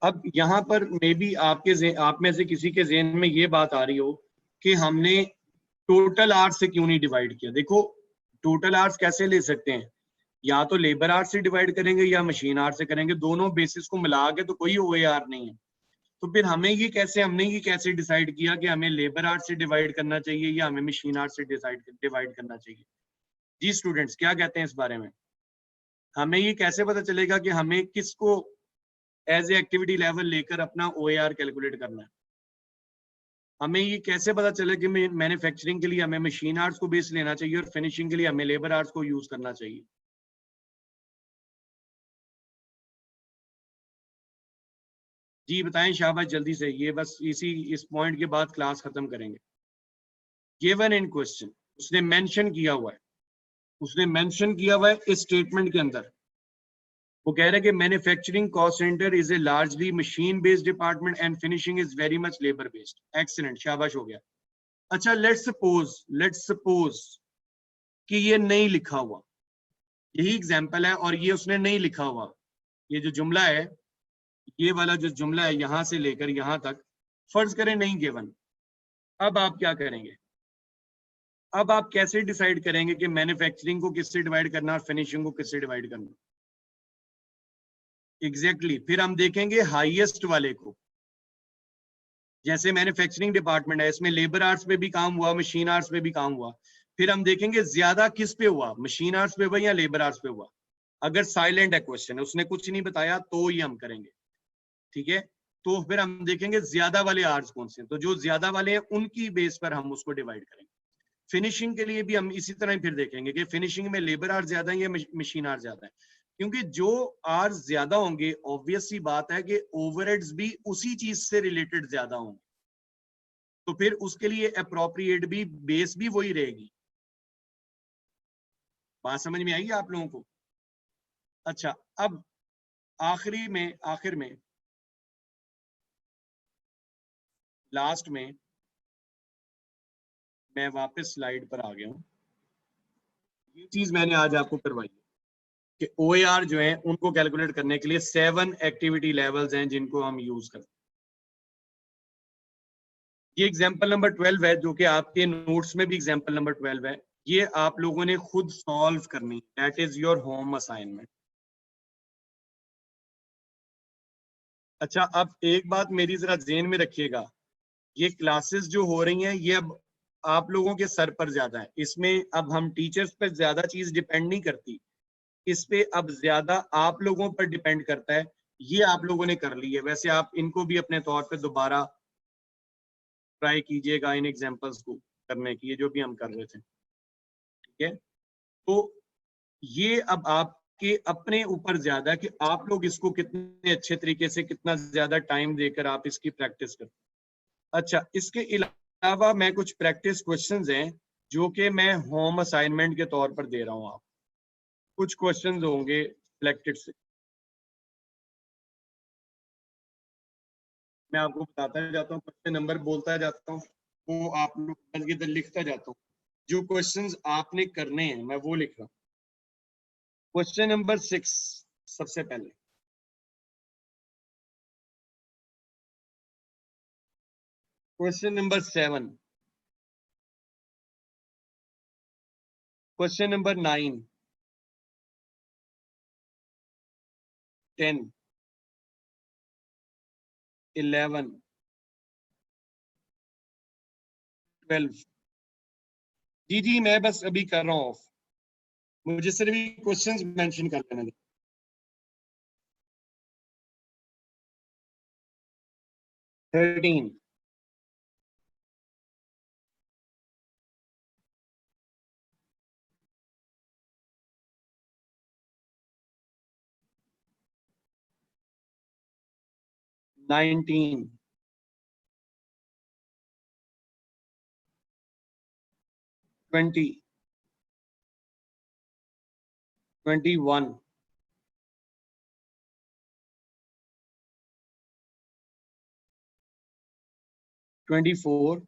अब यहाँ पर मे बी आप में से किसी के ज़हन में ये बात आ रही हो कि हमने टोटल आवर्स से क्यों नहीं डिवाइड किया। देखो, टोटल आवर्स कैसे ले सकते हैं, या तो लेबर आवर्स से डिवाइड करेंगे या मशीन आवर्स से करेंगे, दोनों बेसिस को मिला के तो कोई ओएआर नहीं है। तो फिर हमने ये कैसे डिसाइड किया कि हमें लेबर आवर्स से डिवाइड करना चाहिए या हमें मशीन आवर्स से डिवाइड करना चाहिए? जी स्टूडेंट्स, क्या कहते हैं इस बारे में? हमें ये कैसे पता चलेगा कि हमें किसको एज ए एक्टिविटी लेवल लेकर अपना ओएआर कैलकुलेट करना है? हमें ये कैसे पता चले कि मैन्युफैक्चरिंग के लिए हमें मशीन आवर्स को बेस लेना चाहिए और फिनिशिंग के लिए हमें लेबर आवर्स को यूज करना चाहिए? जी बताएं शाबाश, जल्दी से। ये बस इस पॉइंट के बाद क्लास खत्म करेंगे। गिवन इन क्वेश्चन, उसने मेंशन किया हुआ है, इस स्टेटमेंट के अंदर। वो कह रहे हैं कि manufacturing cost centre is a largely machine based department and finishing is very much labour based. Excellent, शाबाश, हो गया। अच्छा, लेट्स सपोज कि ये नहीं लिखा हुआ, यही एग्जांपल है और ये उसने नहीं लिखा हुआ। ये जो जुमला है, ये वाला जो जुमला है यहां से लेकर यहां तक, फर्ज करें नहीं गिवन। अब आप क्या करेंगे? अब आप कैसे डिसाइड करेंगे कि मैन्युफैक्चरिंग को किससे डिवाइड करना और फिनिशिंग को किससे डिवाइड करना? एग्जैक्टली फिर हम देखेंगे हाईएस्ट वाले को। जैसे मैन्युफैक्चरिंग डिपार्टमेंट है, इसमें लेबर आवर्स पे भी काम हुआ, मशीन आवर्स पे भी काम हुआ। फिर हम देखेंगे ज्यादा किस पे हुआ, मशीन आवर्स पे हुआ या लेबर आवर्स पे हुआ। अगर साइलेंट है क्वेश्चन, उसने कुछ नहीं बताया, तो ही हम करेंगे। ठीक है, तो फिर हम देखेंगे ज्यादा वाले आवर्स कौन से हैं, तो जो ज्यादा वाले हैं उनकी बेस पर हम उसको डिवाइड करेंगे। फिनिशिंग के लिए भी हम इसी तरह ही फिर देखेंगे कि फिनिशिंग में लेबर आवर्स ज्यादा है या मशीन आवर्स ज्यादा है, क्योंकि जो आवर्स ज्यादा होंगे ऑब्वियस सी बात है कि ओवरहेड्स भी उसी चीज से रिलेटेड ज्यादा होंगे, तो फिर उसके लिए अप्रोप्रिएट भी बेस भी वही रहेगी। बात समझ में आएगी आप लोगों को? अच्छा, अब आखिर में लास्ट में मैं वापस स्लाइड पर आ गया हूं। ये चीज मैंने आज आपको करवाई है कि OAR जो है उनको कैलकुलेट करने के लिए 7 एक्टिविटी लेवल्स हैं जिनको हम यूज करते हैं। ये एग्जांपल नंबर 12 है, जो कि आपके नोट्स में भी एग्जांपल नंबर 12 है। ये आप लोगों ने खुद सॉल्व करनी, that is your home assignment. अच्छा, अब एक बात मेरी जरा ज़हन में रखिएगा, ये क्लासेस जो हो रही हैं ये अब आप लोगों के सर पर ज्यादा है, इसमें अब हम टीचर्स पर ज्यादा चीज डिपेंड नहीं करती, इस पे अब ज्यादा आप लोगों पर डिपेंड करता है। ये आप लोगों ने कर ली है, वैसे आप इनको भी अपने तौर पे दोबारा ट्राई कीजिएगा इन एग्जांपल्स को करने की, ये जो भी हम कर रहे थे, ठीक है। तो ये अब आपके अपने ऊपर ज्यादा है कि आप लोग इसको कितने अच्छे तरीके से, कितना ज्यादा टाइम देकर आप इसकी प्रैक्टिस करें। अच्छा, इसके अलावा मैं कुछ प्रैक्टिस क्वेश्चंस हैं जो कि मैं होम असाइनमेंट के तौर पर दे रहा हूं। आप कुछ क्वेश्चंस होंगे सिलेक्टेड से, मैं आपको बताता जाता हूँ, क्वेश्चन नंबर बोलता जाता हूँ, वो आप लोग इधर लिखता जाता हूँ। जो क्वेश्चंस आपने करने हैं मैं वो लिख रहा हूँ। क्वेश्चन नंबर 6 सबसे पहले, क्वेश्चन नंबर 7, क्वेश्चन नंबर 9, 10, 11, 12। जी जी, मैं बस अभी कर रहा हूँ, मुझे सिर्फ क्वेश्चंस मेंशन कर लेना दे। 13, 19, 20, 21, 24,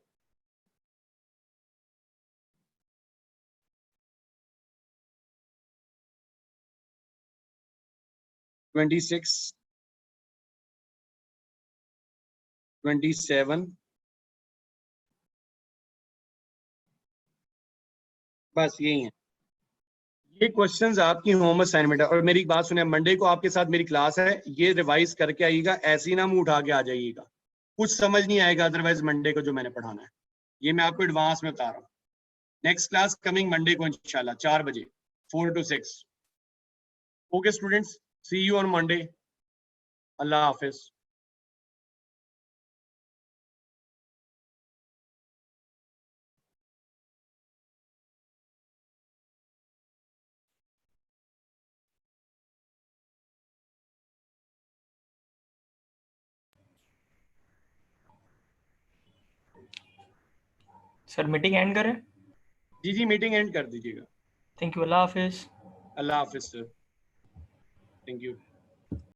26, 27। बस यही है, ये क्वेश्चंस आपकी होम असाइनमेंट है। और मेरी बात सुने, मंडे को आपके साथ मेरी क्लास है, ये रिवाइज करके आइएगा, ऐसे ही ना मुंह उठा के आ जाइएगा, कुछ समझ नहीं आएगा अदरवाइज मंडे को जो मैंने पढ़ाना है। ये मैं आपको एडवांस में बता रहा हूँ। नेक्स्ट क्लास कमिंग मंडे को इंशाल्लाह 4 बजे, 4 to 6। Okay students, see you on Monday. अल्लाह हाफिज। सर मीटिंग एंड करें? जी जी, मीटिंग एंड कर दीजिएगा। थैंक यू, अल्लाह हाफिज़। अल्लाह हाफिज सर, थैंक यू।